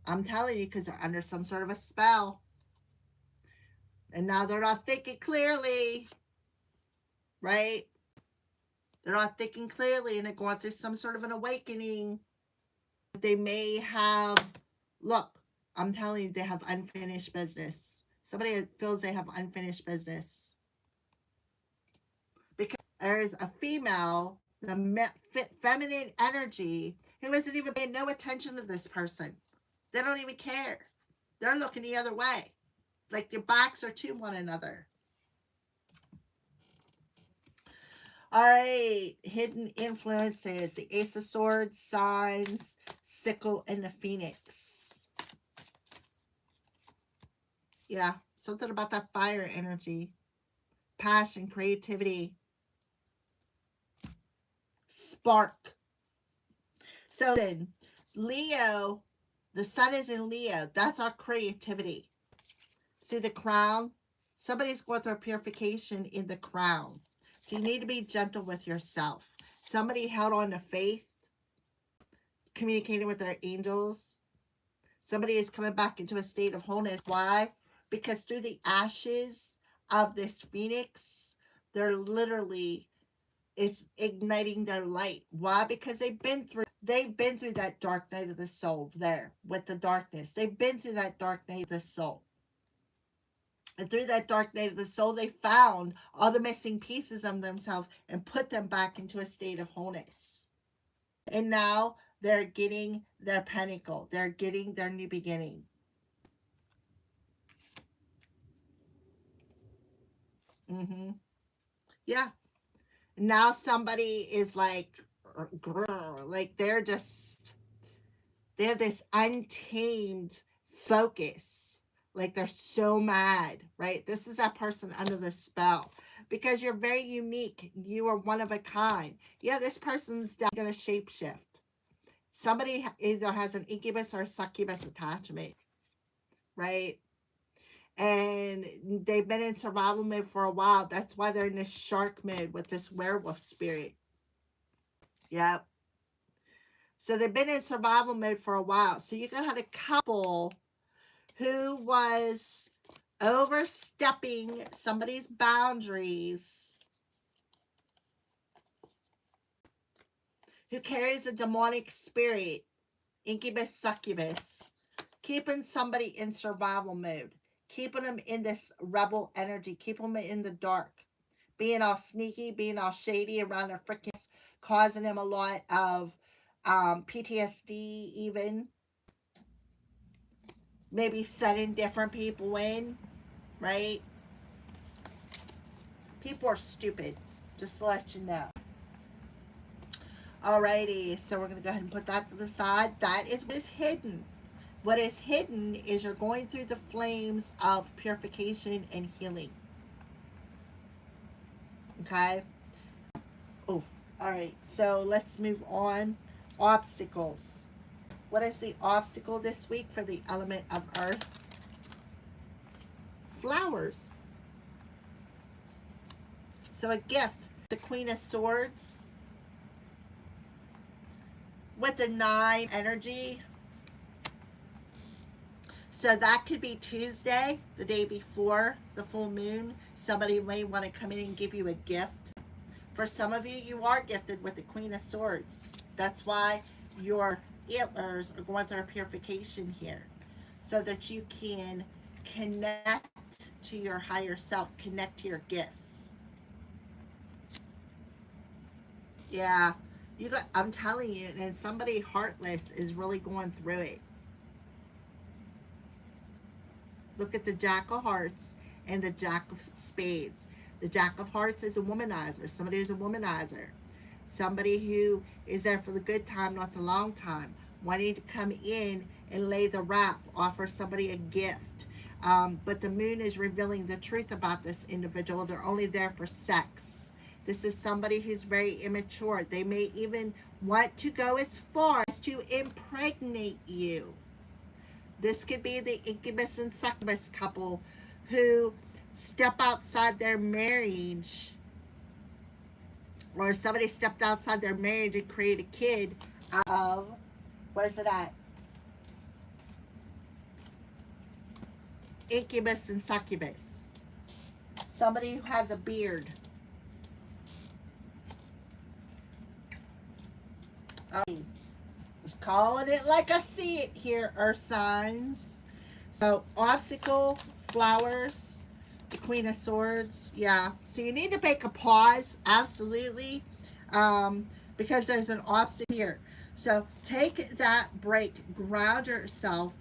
I'm telling you, because they're under some sort of a spell. And now they're not thinking clearly. Right? They're not thinking clearly, and they're going through some sort of an awakening. They may have, look, I'm telling you, they have unfinished business. Somebody feels they have unfinished business. Because there's a female, the feminine energy, who isn't even paying no attention to this person. They don't even care. They're looking the other way. Like their backs are to one another. All right, hidden influences, the Ace of Swords, signs, sickle, and the Phoenix. Yeah, something about that fire energy, passion, creativity, spark. So then, Leo, the sun is in Leo. That's our creativity. See the crown? Somebody's going through a purification in the crown. So you need to be gentle with yourself. Somebody held on to faith, communicating with their angels. Somebody is coming back into a state of wholeness. Why? Because through the ashes of this Phoenix, they're literally, it's igniting their light. Why? Because they've been through that dark night of the soul there with the darkness. They've been through that dark night of the soul. And through that dark night of the soul, they found all the missing pieces of themselves and put them back into a state of wholeness. And now they're getting their pinnacle. They're getting their new beginning. Yeah. Now somebody is like they're just, they have this untamed focus. Like they're so mad, right? This is that person under the spell. Because you're very unique. You are one of a kind. Yeah, this person's going to shapeshift. Somebody either has an incubus or a succubus attachment, right? And they've been in survival mode for a while. That's why they're in this shark mode with this werewolf spirit. Yep. So they've been in survival mode for a while. So you got a couple who was overstepping somebody's boundaries, who carries a demonic spirit, incubus, succubus, keeping somebody in survival mode, keeping them in this rebel energy, keeping them in the dark, being all sneaky, being all shady around their freaking, causing them a lot of PTSD even. Maybe setting different people in, right? People are stupid, just to let you know. Alrighty, so we're going to go ahead and put that to the side. That is what is hidden. What is hidden is you're going through the flames of purification and healing. Okay? Oh, alright, so let's move on. Obstacles. What is the obstacle this week for the element of earth? Flowers. So a gift. The Queen of Swords. With the 9 energy. So that could be Tuesday, the day before the full moon. Somebody may want to come in and give you a gift. For some of you, you are gifted with the Queen of Swords. That's why your antlers are going through a purification here, so that you can connect to your higher self, connect to your gifts. Yeah, I'm telling you, and somebody heartless is really going through it. Look at the Jack of Hearts and the Jack of Spades. The Jack of Hearts is a womanizer, somebody who's a womanizer, somebody who is there for the good time, not the long time, wanting to come in and lay the wrap, offer somebody a gift. But the moon is revealing the truth about this individual. They're only there for sex. This is somebody who's very immature. They may even want to go as far as to impregnate you. This could be the incubus and succubus couple who step outside their marriage, or somebody stepped outside their marriage and created a kid out of, where's it at? Incubus and succubus. Somebody who has a beard. Just calling it like I see it here, earth signs. So obstacle, flowers, the Queen of Swords. Yeah, so you need to make a pause, absolutely, because there's an obstacle here. So take that break, ground yourself,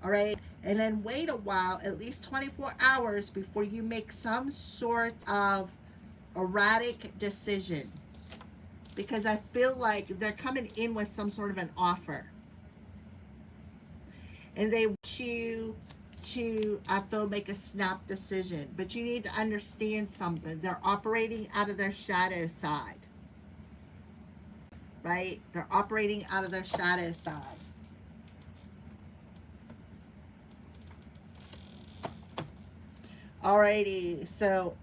all right, and then wait a while, at least 24 hours, before you make some sort of erratic decision. Because I feel like they're coming in with some sort of an offer. And they want you to, I feel, make a snap decision. But you need to understand something. They're operating out of their shadow side. Right? They're operating out of their shadow side. Alrighty, so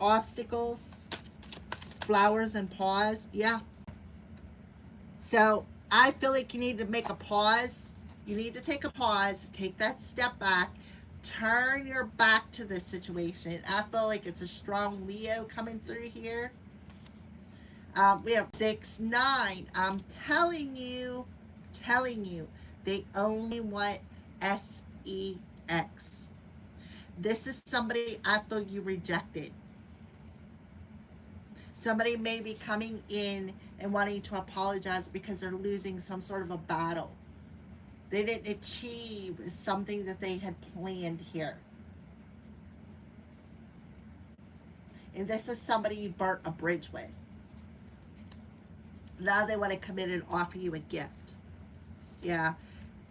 obstacles, flowers, and pause. Yeah. So I feel like you need to make a pause. You need to take a pause, take that step back, turn your back to this situation. I feel like it's a strong Leo coming through here. We have 6, 9. I'm telling you, they only want sex. This is somebody I feel you rejected. Somebody may be coming in and wanting to apologize because they're losing some sort of a battle. They didn't achieve something that they had planned here. And this is somebody you burnt a bridge with. Now they want to come in and offer you a gift. Yeah.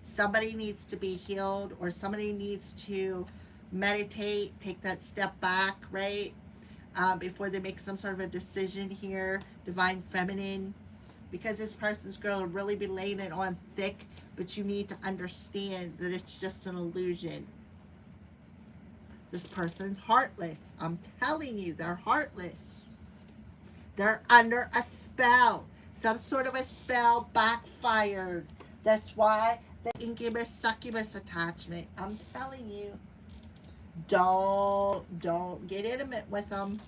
Somebody needs to be healed, or somebody needs to meditate, take that step back, right? Before they make some sort of a decision here. Divine Feminine. Because this person's going to really be laying it on thick, but you need to understand that it's just an illusion. This person's heartless. I'm telling you, they're heartless. They're under a spell. Some sort of a spell backfired. That's why the incubus succubus attachment. I'm telling you, don't get intimate with them.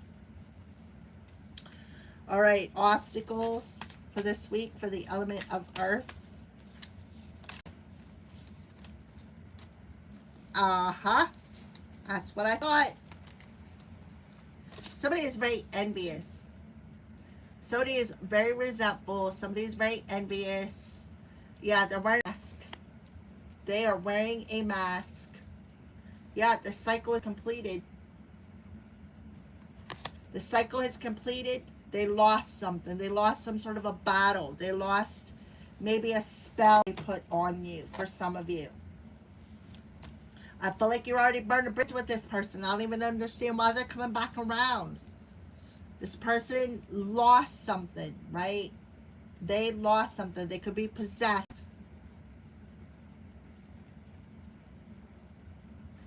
All right, obstacles for this week for the element of earth. That's what I thought. Somebody is very envious. Somebody is very resentful. Somebody is very envious. Yeah, they're wearing a mask. They are wearing a mask. Yeah, the cycle is completed. The cycle is completed. They lost something. They lost some sort of a battle. They lost maybe a spell they put on you for some of you. I feel like you already burned a bridge with this person. I don't even understand why they're coming back around. This person lost something, right? They lost something. They could be possessed.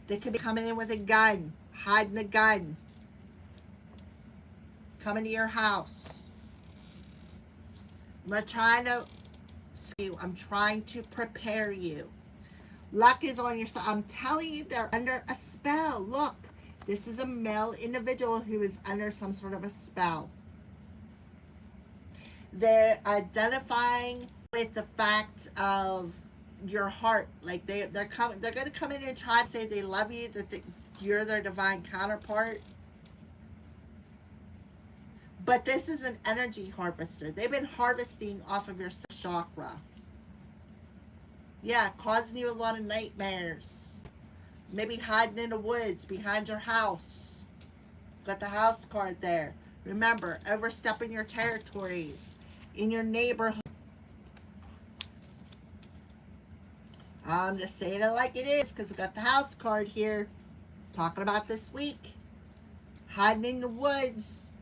They could be coming in with a gun, hiding a gun, coming to your house. I'm trying to prepare you. Luck is on your side. I'm telling you, they're under a spell. Look, this is a male individual who is under some sort of a spell. They're identifying with the fact of your heart. Like they're coming. They're going to come in and try to say they love you. You're their divine counterpart. But this is an energy harvester. They've been harvesting off of your chakra. Yeah, causing you a lot of nightmares. Maybe hiding in the woods behind your house. Got the house card there. Remember, overstepping your territories in your neighborhood. I'm just saying it like it is because we got the house card here. Talking about this week. Hiding in the woods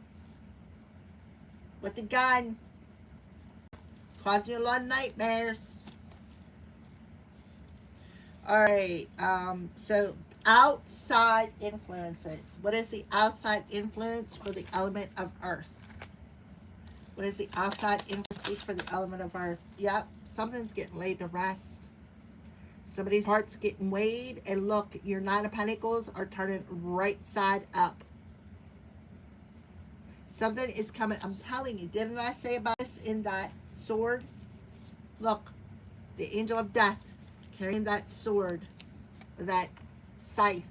with the gun. Causing you a lot of nightmares. Alright, so outside influences. What is the outside influence for the element of earth? What is the outside influence for the element of earth? Yep, something's getting laid to rest. Somebody's heart's getting weighed, and look, your Nine of Pentacles are turning right side up. Something is coming. I'm telling you, didn't I say about this in that sword? Look, the angel of death carrying that sword, that scythe.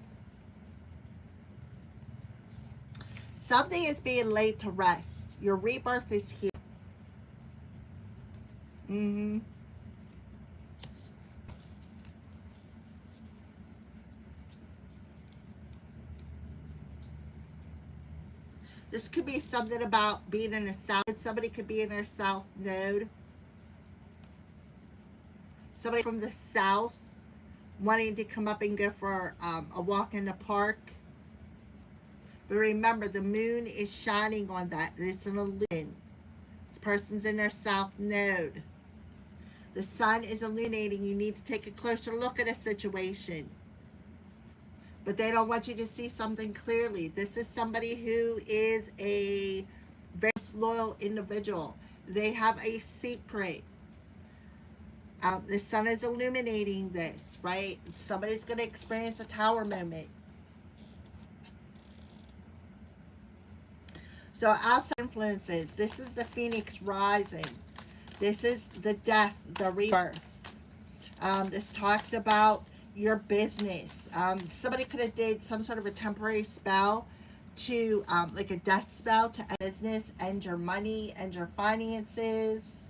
Something is being laid to rest. Your rebirth is here. This could be something about being in a south. Somebody could be in their south node. Somebody from the south wanting to come up and go for a walk in the park. But remember, the moon is shining on that. It's an illusion. This person's in their south node. The sun is illuminating. You need to take a closer look at a situation. But they don't want you to see something clearly. This is somebody who is a very loyal individual. They have a secret. The sun is illuminating this, right? Somebody's going to experience a tower moment. So outside influences. This is the Phoenix rising. This is the death, the rebirth. This talks about your business. Somebody could have did some sort of a temporary spell to, like a death spell to end business, end your money, end your finances.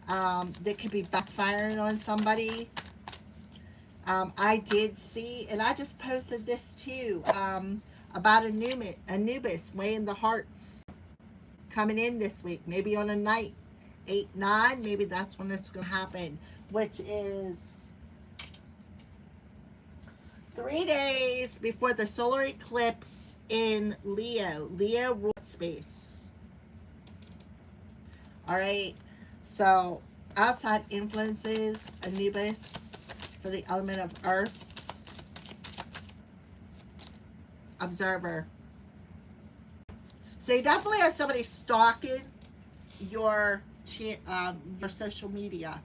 That could be backfiring on somebody. I did see, and I just posted this too, about Anubis weighing the hearts coming in this week, maybe on a night 8-9, maybe that's when it's going to happen, which is 3 days before the solar eclipse in Leo ruled space. All right, so outside influences, Anubis for the element of earth, observer. So you definitely have somebody stalking your social media.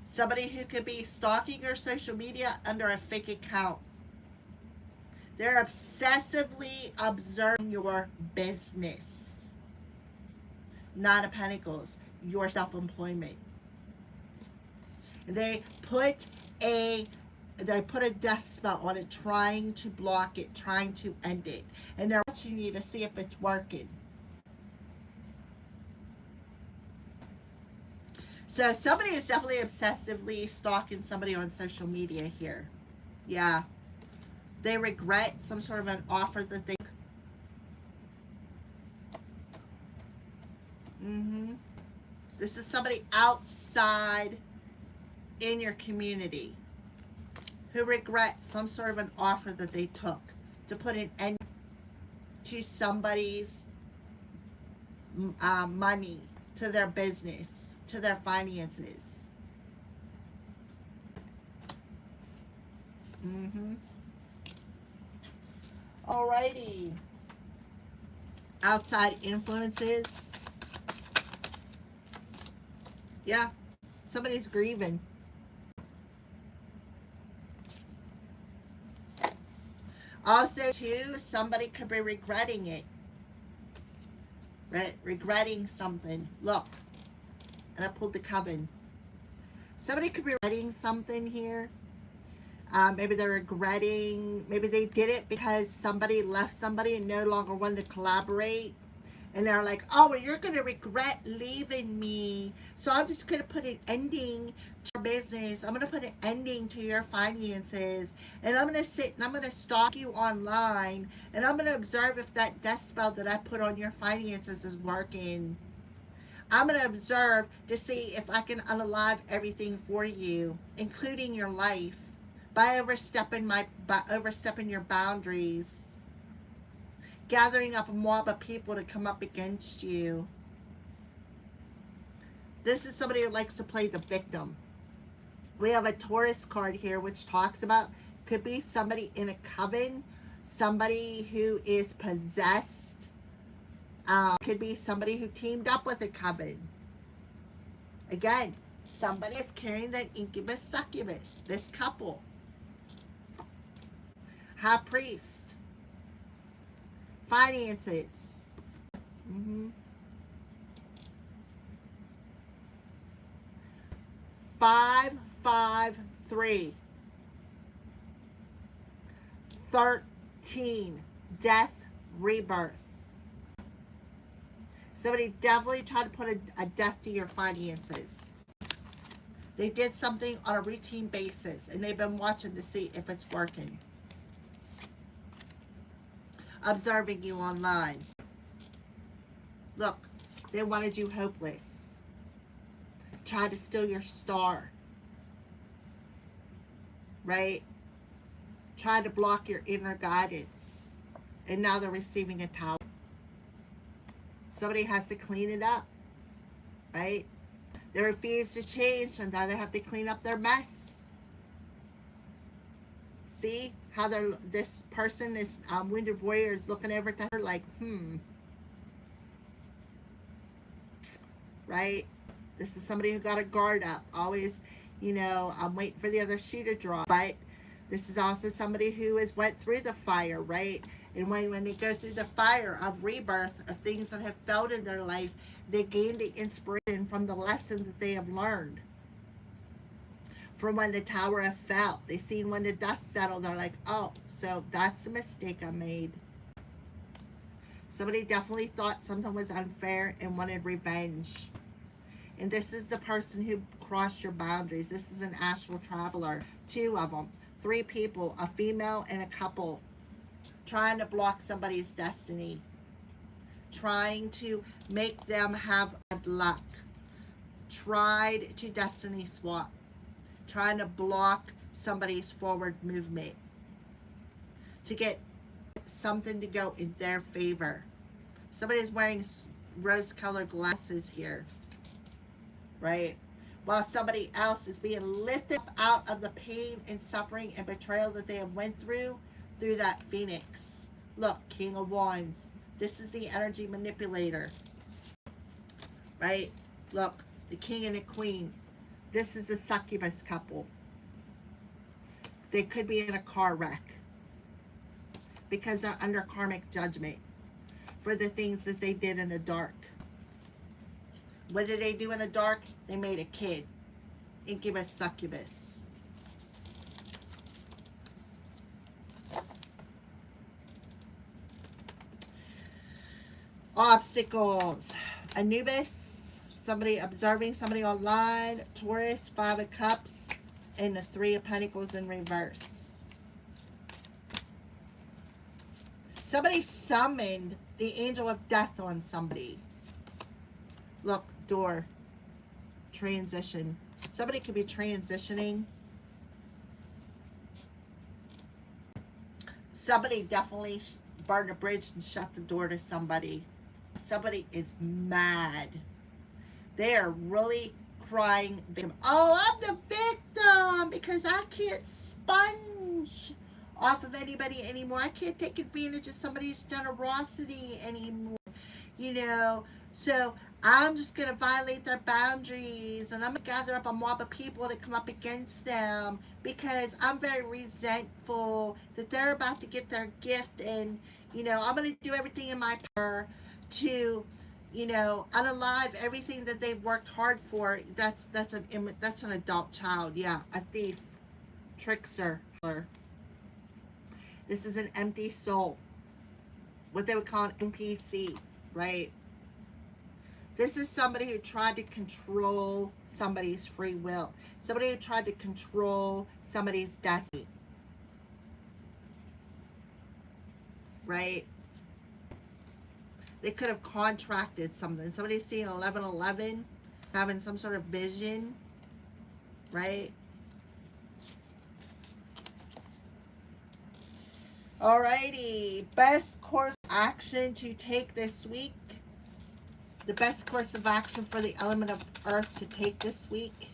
Somebody who could be stalking your social media under a fake account. They're obsessively observing your business. Nine of Pentacles, your self-employment. They put a death spell on it, trying to block it, trying to end it. And they're watching you to see if it's working. So somebody is definitely obsessively stalking somebody on social media here. Yeah. They regret some sort of an offer that they... This is somebody outside in your community who regrets some sort of an offer that they took to put an end to somebody's money, to their business, to their finances. Alrighty. Outside influences. Yeah, somebody's grieving. Also, too, somebody could be regretting it. Right? Regretting something. Look. And I pulled the coven. Somebody could be regretting something here. Maybe they're regretting, maybe they did it because somebody left somebody and no longer wanted to collaborate. And they're like, oh, well, you're going to regret leaving me. So I'm just going to put an ending to your business. I'm going to put an ending to your finances. And I'm going to sit and I'm going to stalk you online. And I'm going to observe if that death spell that I put on your finances is working. I'm going to observe to see if I can unalive everything for you, including your life, by overstepping your boundaries, gathering up a mob of people to come up against you. This is somebody who likes to play the victim. We have a Taurus card here, which talks about, could be somebody in a coven, somebody who is possessed, could be somebody who teamed up with a coven. Again, somebody is carrying that incubus succubus, this couple. High priest. Finances. 553. 13. Death, rebirth. Somebody definitely tried to put a death to your finances. They did something on a routine basis, and they've been watching to see if it's working. Observing you online. Look, they wanted you hopeless. Tried to steal your star. Right? Tried to block your inner guidance. And now they're receiving a tower. Somebody has to clean it up. Right? They refuse to change, and now they have to clean up their mess. See how this person, this wounded warrior, is looking over to her like, right? This is somebody who got a guard up. Always, I'm waiting for the other shoe to drop. But this is also somebody who has went through the fire, right? And when they go through the fire of rebirth, of things that have failed in their life, they gain the inspiration from the lesson that they have learned. From when the tower have fell. They seen when the dust settled, they're like, oh, so that's the mistake I made. Somebody definitely thought something was unfair and wanted revenge. And this is the person who crossed your boundaries. This is an astral traveler. 2 of them. 3 people, a female and a couple, trying to block somebody's destiny. Trying to make them have bad luck. Tried to destiny swap. Trying to block somebody's forward movement to get something to go in their favor. Somebody is wearing rose-colored glasses here, right? While somebody else is being lifted up out of the pain and suffering and betrayal that they have went through that Pheonix. Look, King of Wands. This is the energy manipulator, right? Look, the King and the Queen. This is a succubus couple. They could be in a car wreck because they're under karmic judgment for the things that they did in the dark. What did they do in the dark? They made a kid. Incubus, succubus. Obstacles. Anubis. Somebody observing somebody online. Taurus, 5 of Cups, and the 3 of Pentacles in reverse. Somebody summoned the angel of death on somebody. Look, door. Transition. Somebody could be transitioning. Somebody definitely burned a bridge and shut the door to somebody. Somebody is mad. They are really crying victim. Oh, I'm the victim because I can't sponge off of anybody anymore. I can't take advantage of somebody's generosity anymore. So I'm just going to violate their boundaries, and I'm going to gather up a mob of people to come up against them because I'm very resentful that they're about to get their gift. And, I'm going to do everything in my power to, unalive everything that they've worked hard for. That's an adult child. Yeah, a thief, trickster. This is an empty soul, what they would call an NPC, right? This is somebody who tried to control somebody's free will. Somebody who tried to control somebody's destiny. Right? They could have contracted something. Somebody's seeing 1111, having some sort of vision. Right? Alrighty. Best course of action to take this week. The best course of action for the element of earth to take this week.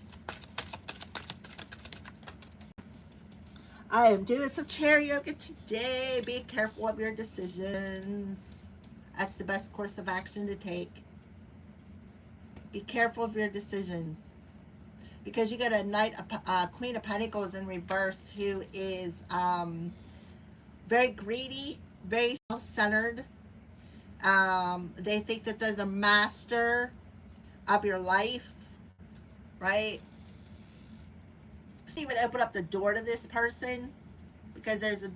I am doing some chair yoga today. Be careful of your decisions. That's the best course of action to take. Be careful of your decisions. Because you got a Queen of Pentacles in reverse who is very greedy, very self-centered. They think that they're the master of your life, right? Just even open up the door to this person because there's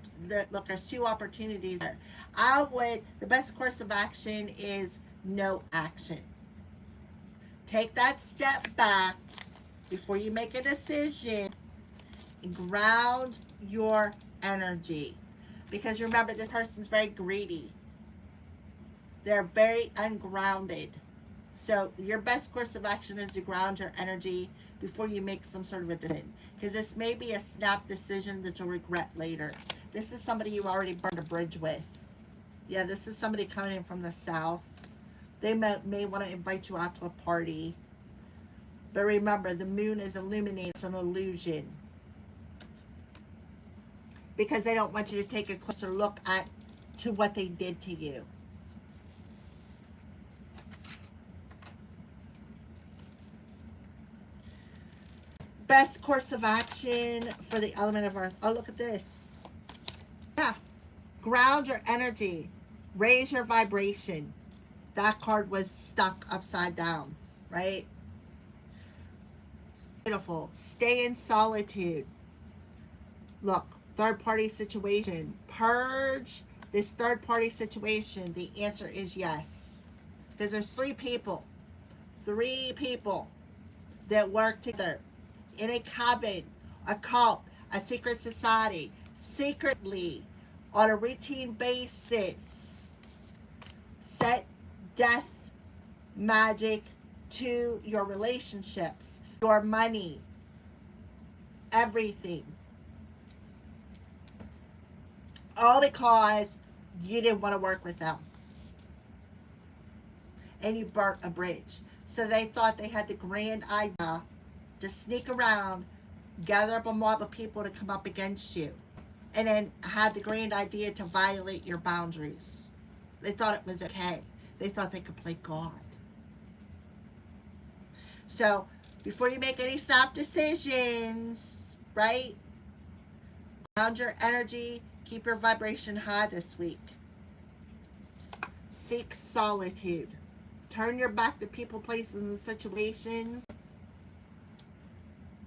two opportunities there. The best course of action is no action. Take that step back before you make a decision and ground your energy. Because remember, this person's very greedy. They're very ungrounded. So your best course of action is to ground your energy before you make some sort of a decision. Because this may be a snap decision that you'll regret later. This is somebody you already burned a bridge with. Yeah, this is somebody coming in from the south. They may want to invite you out to a party. But remember, the moon is illuminated. It's an illusion. Because they don't want you to take a closer look to what they did to you. Best course of action for the element of earth. Oh, look at this. Yeah. Ground your energy. Raise your vibration. That card was stuck upside down, right? Beautiful. Stay in solitude. Look, third-party situation. Purge this third-party situation. The answer is yes. Because there's three people that work together in a coven, a cult, a secret society, secretly, on a routine basis, set death magic to your relationships, your money, everything. All because you didn't want to work with them. And you burnt a bridge. So they thought they had the grand idea to sneak around, gather up a mob of people to come up against you, and then had the grand idea to violate your boundaries. They thought it was okay. They thought they could play God. So before you make any snap decisions, right? Ground your energy. Keep your vibration high this week. Seek solitude. Turn your back to people, places, and situations,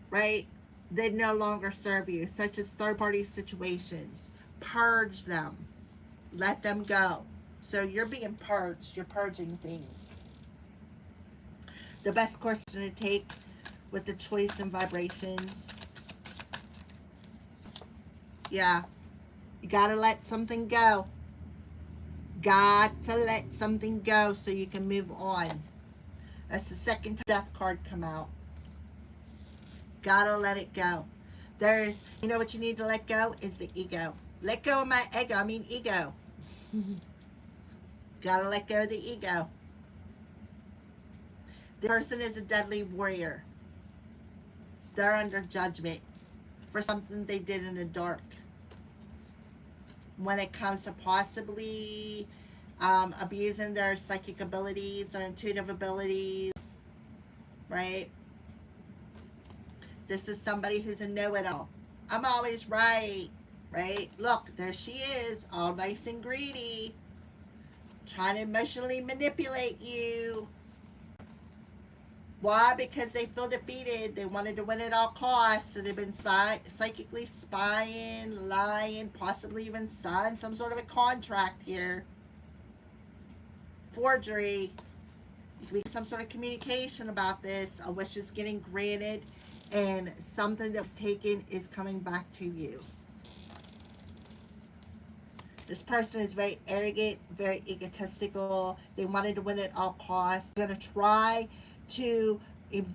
right? They no longer serve you, such as third-party situations. Purge them. Let them go. So you're being purged. You're purging things. The best course to take with the choice and vibrations. Yeah. You got to let something go. Got to let something go so you can move on. That's the second death card come out. Gotta let it go. You know what you need to let go is the ego. Let go of my ego. Gotta let go of the ego. The person is a deadly warrior. They're under judgment for something they did in the dark. When it comes to possibly abusing their psychic abilities or intuitive abilities, right? This is somebody who's a know-it-all. I'm always right, right? Look, there she is, all nice and greedy, trying to emotionally manipulate you. Why? Because they feel defeated. They wanted to win at all costs, so they've been psychically spying, lying, possibly even signed some sort of a contract here. Forgery. You can be some sort of communication about this. A wish is getting granted, and something that was taken is coming back to you. This person is very arrogant, very egotistical. They wanted to win at all costs. They're going to try to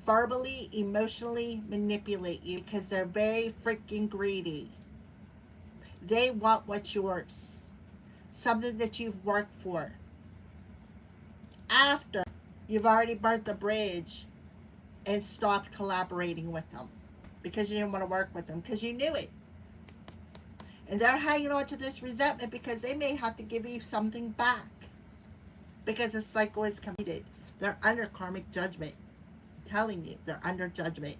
verbally, emotionally manipulate you because they're very freaking greedy. They want what's yours, something that you've worked for. After you've already burnt the bridge and stopped collaborating with them because you didn't want to work with them because you knew it. And they're hanging on to this resentment because they may have to give you something back because the cycle is completed. They're under karmic judgment. I'm telling you, they're under judgment.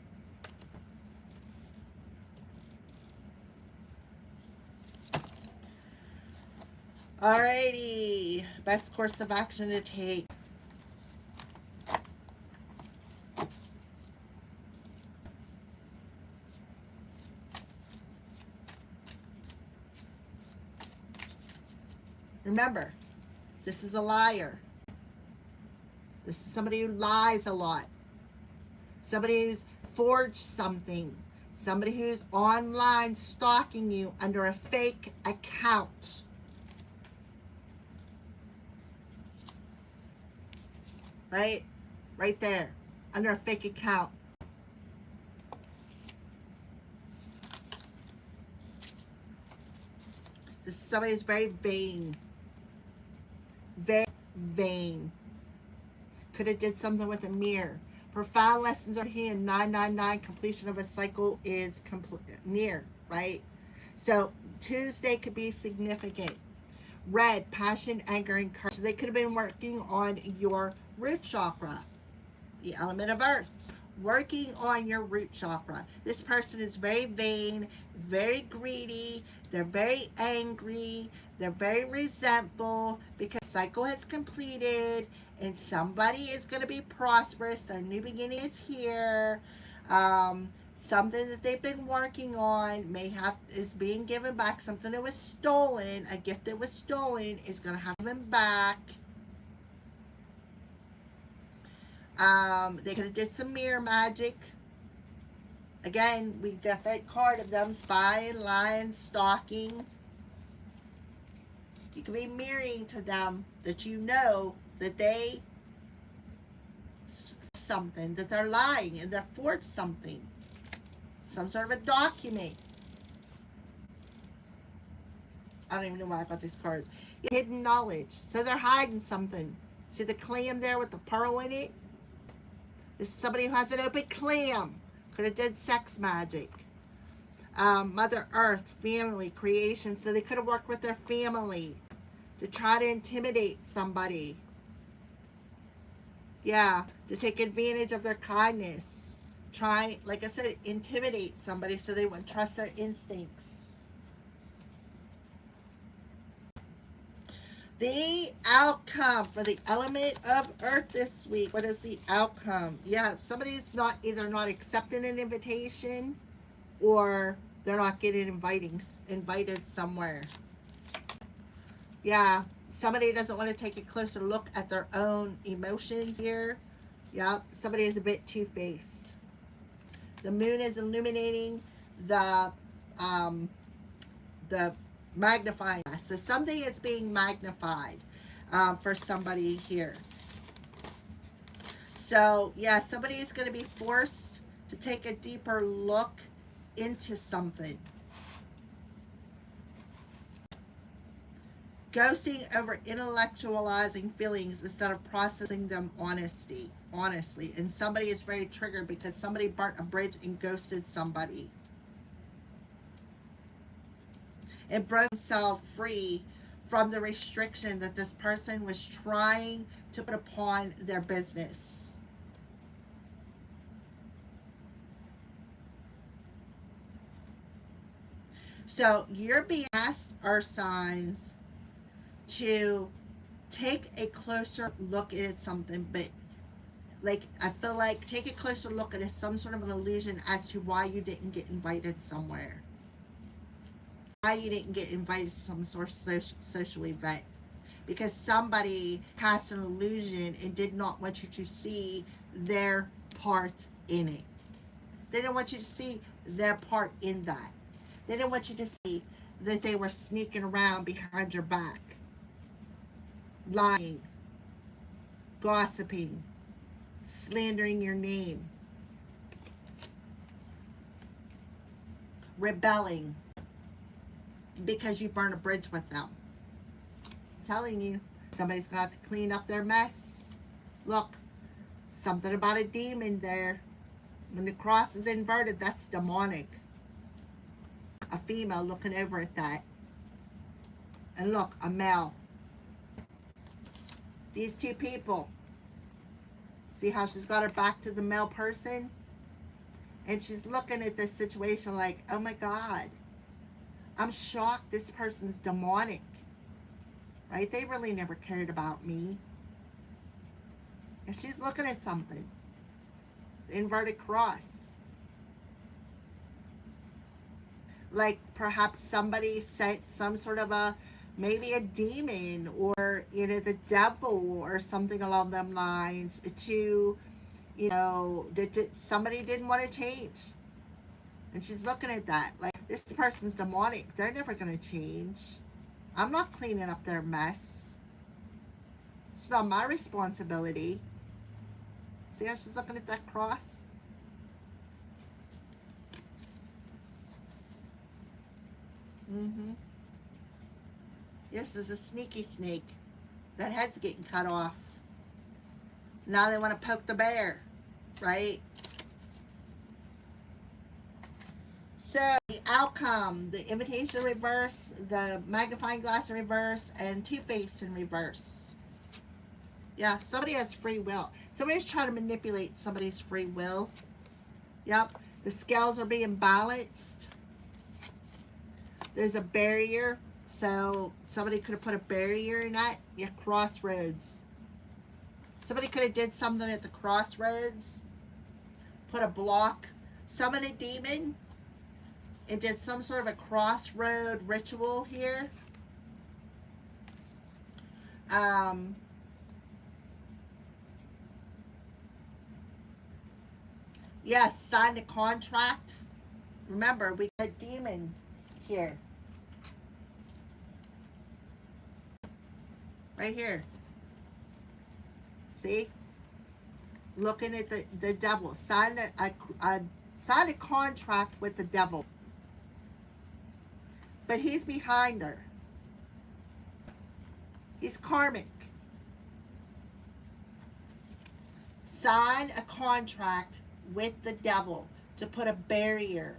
Alrighty, best course of action to take. Remember, this is a liar. This is somebody who lies a lot. Somebody who's forged something. Somebody who's online stalking you under a fake account. Right? Right there. Under a fake account. This is somebody who's very vain. Very vain. Could have did something with a mirror. Profound lessons are here. 999. Completion of a cycle is near, right? So Tuesday could be significant. Red, passion, anger, and courage. They could have been working on your root chakra, the element of earth. Working on your root chakra. This person is very vain, very greedy. They're very angry. They're very resentful because the cycle has completed and somebody is going to be prosperous. Their new beginning is here. Something that they've been working on is being given back. Something that was stolen, a gift that was stolen is going to have them back. They could have did some mirror magic. Again, we got that card of them spying, lying, stalking. You could be mirroring to them that you know that they something, that they're lying and they're forged something. Some sort of a document. I don't even know why I got these cards. Hidden knowledge. So they're hiding something. See the clam there with the pearl in it? This is somebody who has an open clam. Could have did sex magic. Mother Earth, family, creation. So they could have worked with their family to try to intimidate somebody. Yeah, to take advantage of their kindness. Try, like I said, intimidate somebody so they wouldn't trust their instincts. The outcome for the element of earth this week. What is the outcome? Yeah, somebody's either not accepting an invitation or they're not getting invited somewhere. Yeah, somebody doesn't want to take a closer look at their own emotions here. Yep, somebody is a bit two-faced. The moon is illuminating the magnifying glass. So something is being magnified for somebody here. So yeah, somebody is going to be forced to take a deeper look into something. Ghosting over intellectualizing feelings instead of processing them honestly. And somebody is very triggered because somebody burnt a bridge and ghosted somebody. And broke himself free from the restriction that this person was trying to put upon their business. So you're being asked, earth signs, to take a closer look at something, but like, I feel like take a closer look at it, some sort of an illusion as to why you didn't get invited somewhere. Why you didn't get invited to some sort of social event. Because somebody cast an illusion and did not want you to see their part in it. They didn't want you to see their part in that. They didn't want you to see that they were sneaking around behind your back, lying, gossiping, slandering your name, rebelling because you burn a bridge with them. I'm telling you, somebody's going to have to clean up their mess. Look, something about a demon there. When the cross is inverted, that's demonic. A female looking over at that. And look, a male. These two people. See how she's got her back to the male person? And she's looking at this situation like, oh my God, I'm shocked this person's demonic. Right? They really never cared about me. And she's looking at something. The inverted cross. Like perhaps somebody sent some sort of a, maybe a demon or, you know, the devil or something along them lines to, you know, that somebody didn't want to change. And she's looking at that like, this person's demonic. They're never going to change. I'm not cleaning up their mess. It's not my responsibility. See how she's looking at that cross? This is a sneaky snake. That head's getting cut off. Now they want to poke the bear, right? So the outcome, the invitation in reverse, the magnifying glass in reverse, and two-face in reverse. Yeah, somebody has free will. Somebody's trying to manipulate somebody's free will. Yep, the scales are being balanced. There's a barrier, so somebody could have put a barrier in that. Yeah, crossroads. Somebody could have did something at the crossroads, put a block, summon a demon, and did some sort of a crossroad ritual here. Yes, signed a contract. Remember, we got a demon here. Right here. See? Looking at the devil. Signed a contract with the devil. But he's behind her. He's karmic. Sign a contract with the devil to put a barrier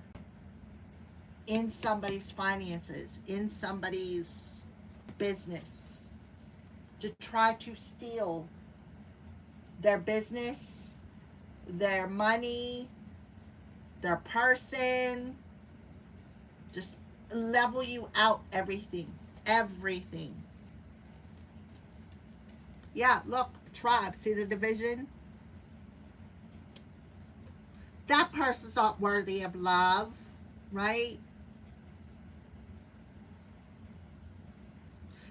in somebody's finances, in somebody's business, to try to steal their business, their money, their person, just level you out, everything. Yeah, look, tribe, see the division? That person's not worthy of love, right?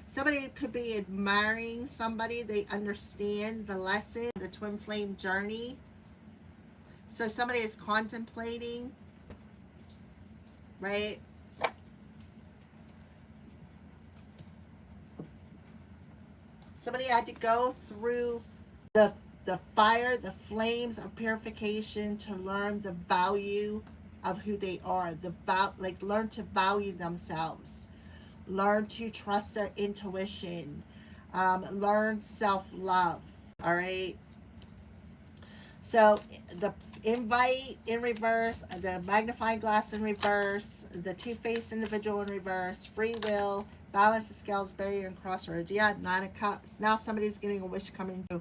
Somebody could be admiring somebody. They understand the lesson, the twin flame journey. So somebody is contemplating, right? Somebody had to go through the fire, the flames of purification to learn the value of who they are. Learn to value themselves. Learn to trust their intuition. Learn self-love. All right. So the invite in reverse, the magnifying glass in reverse, the two-faced individual in reverse, free will, Balance the scales, barrier, and crossroads. Yeah, Nine of Cups. Now somebody's getting a wish coming true.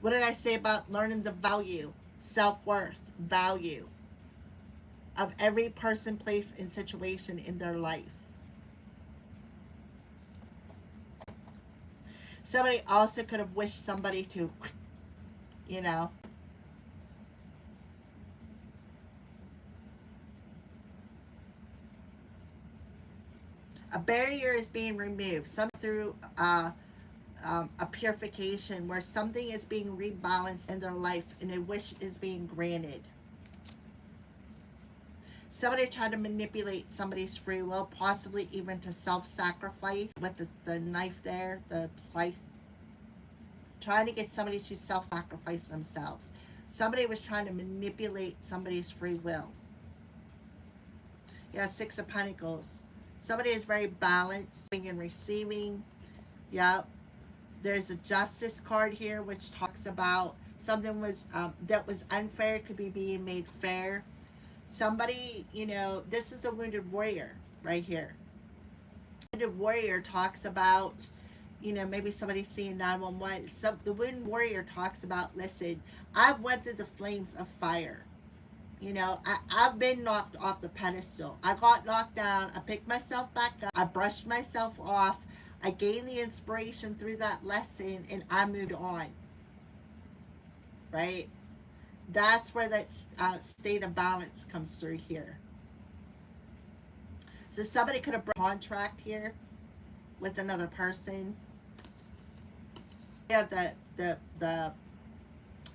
What did I say about learning the value, self-worth, value of every person, place, and situation in their life? Somebody also could have wished somebody to, you know, a barrier is being removed. Some through a purification where something is being rebalanced in their life and a wish is being granted. Somebody tried to manipulate somebody's free will, possibly even to self-sacrifice with the knife there, the scythe. Trying to get somebody to self-sacrifice themselves. Somebody was trying to manipulate somebody's free will. Yeah, Six of Pentacles. Somebody is very balanced, giving and receiving. Yep. There's a Justice card here, which talks about something was that was unfair could be being made fair. Somebody, you know, this is the Wounded Warrior right here. Wounded Warrior talks about, you know, maybe somebody's seeing 911. So the Wounded Warrior talks about, listen, I've went through the flames of fire. You know, I've been knocked off the pedestal. I got knocked down. I picked myself back up. I brushed myself off. I gained the inspiration through that lesson and I moved on. Right? That's where that state of balance comes through here. So somebody could have broken a contract here with another person. Yeah, the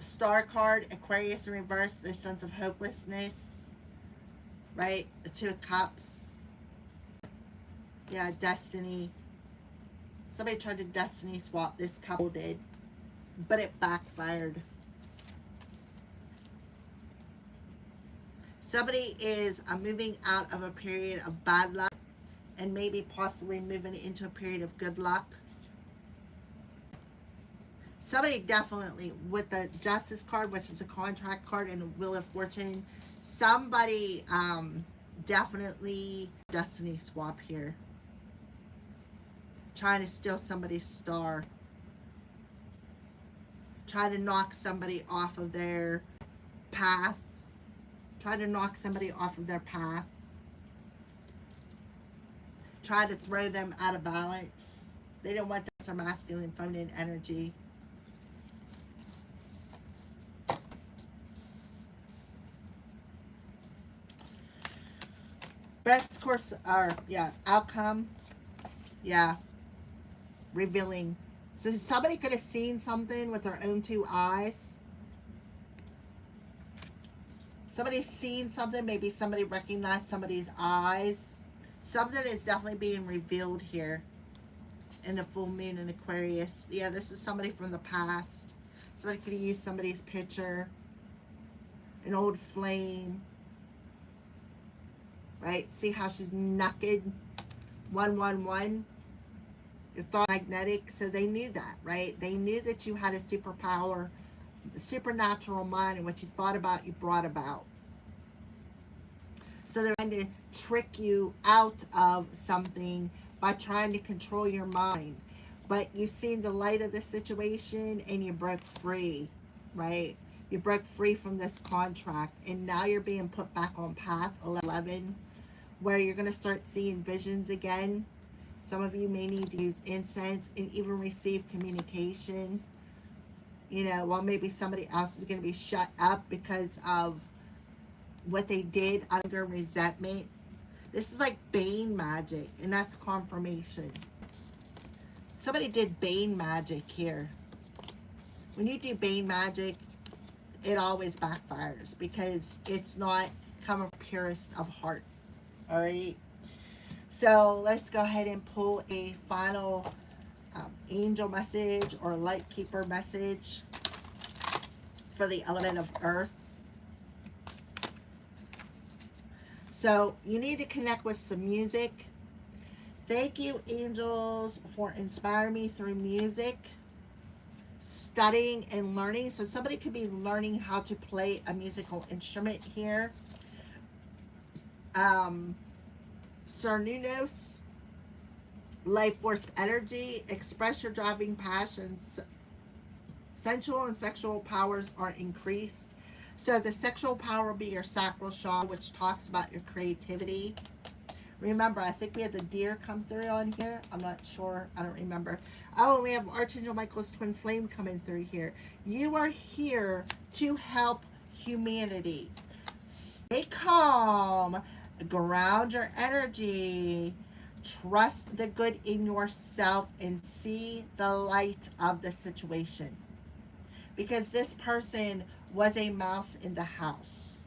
Star card, Aquarius in reverse, the sense of hopelessness, right? The Two of Cups. Yeah, destiny. Somebody tried to destiny swap, this couple did, but it backfired. Somebody is moving out of a period of bad luck and maybe possibly moving into a period of good luck. Somebody definitely, with the Justice card, which is a contract card, and the Wheel of Fortune, somebody definitely destiny swap here. Trying to steal somebody's star. Trying to knock somebody off of their path. Trying to knock somebody off of their path. Try to throw them out of balance. They don't want that masculine, feminine energy. Best course, or yeah, outcome, yeah, revealing. So somebody could have seen something with their own two eyes. Somebody's seen something, maybe somebody recognized somebody's eyes. Something is definitely being revealed here in the full moon in Aquarius. Yeah, this is somebody from the past. Somebody could have used somebody's picture, an old flame. Right? See how she's naked? 111. Your thought magnetic. So they knew that, right? They knew that you had a superpower, a supernatural mind, and what you thought about, you brought about. So they're trying to trick you out of something by trying to control your mind. But you've seen the light of the situation and you broke free, right? You broke free from this contract and now you're being put back on path 11, where you're going to start seeing visions again. Some of you may need to use incense and even receive communication. You know, well, maybe somebody else is going to be shut up because of what they did, anger, resentment. This is like Bane magic, and that's confirmation. Somebody did Bane magic here. When you do Bane magic, it always backfires because it's not coming from purest of heart. All right. So let's go ahead and pull a final angel message or light keeper message for the element of earth. So you need to connect with some music. Thank you, angels, for inspiring me through music, studying and learning. So somebody could be learning how to play a musical instrument here. Cernunos, life force energy, express your driving passions. Sensual and sexual powers are increased. So the sexual power will be your sacral chakra, which talks about your creativity. Remember, I think we had the deer come through on here. I'm not sure. I don't remember. Oh, and we have Archangel Michael's twin flame coming through here. You are here to help humanity. Stay calm. Ground your energy. Trust the good in yourself and see the light of the situation. Because this person was a mouse in the house.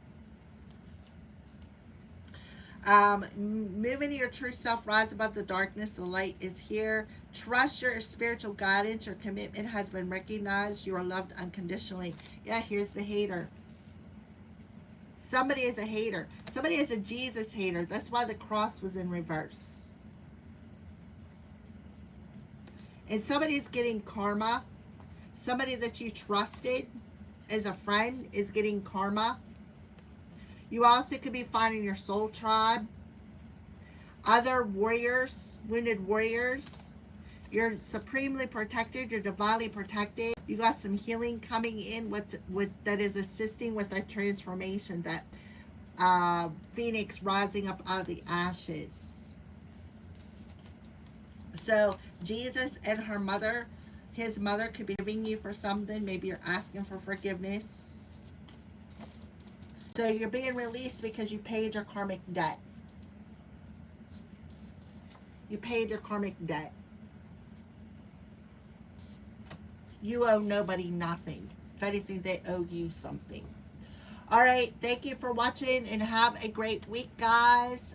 Move into your true self, rise above the darkness. The light is here. Trust your spiritual guidance. Your commitment has been recognized. You are loved unconditionally. Yeah, here's the hater. Somebody is a hater. Somebody is a Jesus hater. That's why the cross was in reverse. And somebody's getting karma. Somebody that you trusted as a friend is getting karma. You also could be finding your soul tribe. Other warriors, wounded warriors. You're supremely protected. You're divinely protected. You got some healing coming in with that is assisting with that transformation, that Pheonix rising up out of the ashes. So Jesus and her mother, his mother, could be giving you for something. Maybe you're asking for forgiveness. So you're being released because you paid your karmic debt. You paid your karmic debt. You owe nobody nothing. If anything, they owe you something. All right. Thank you for watching and have a great week, guys.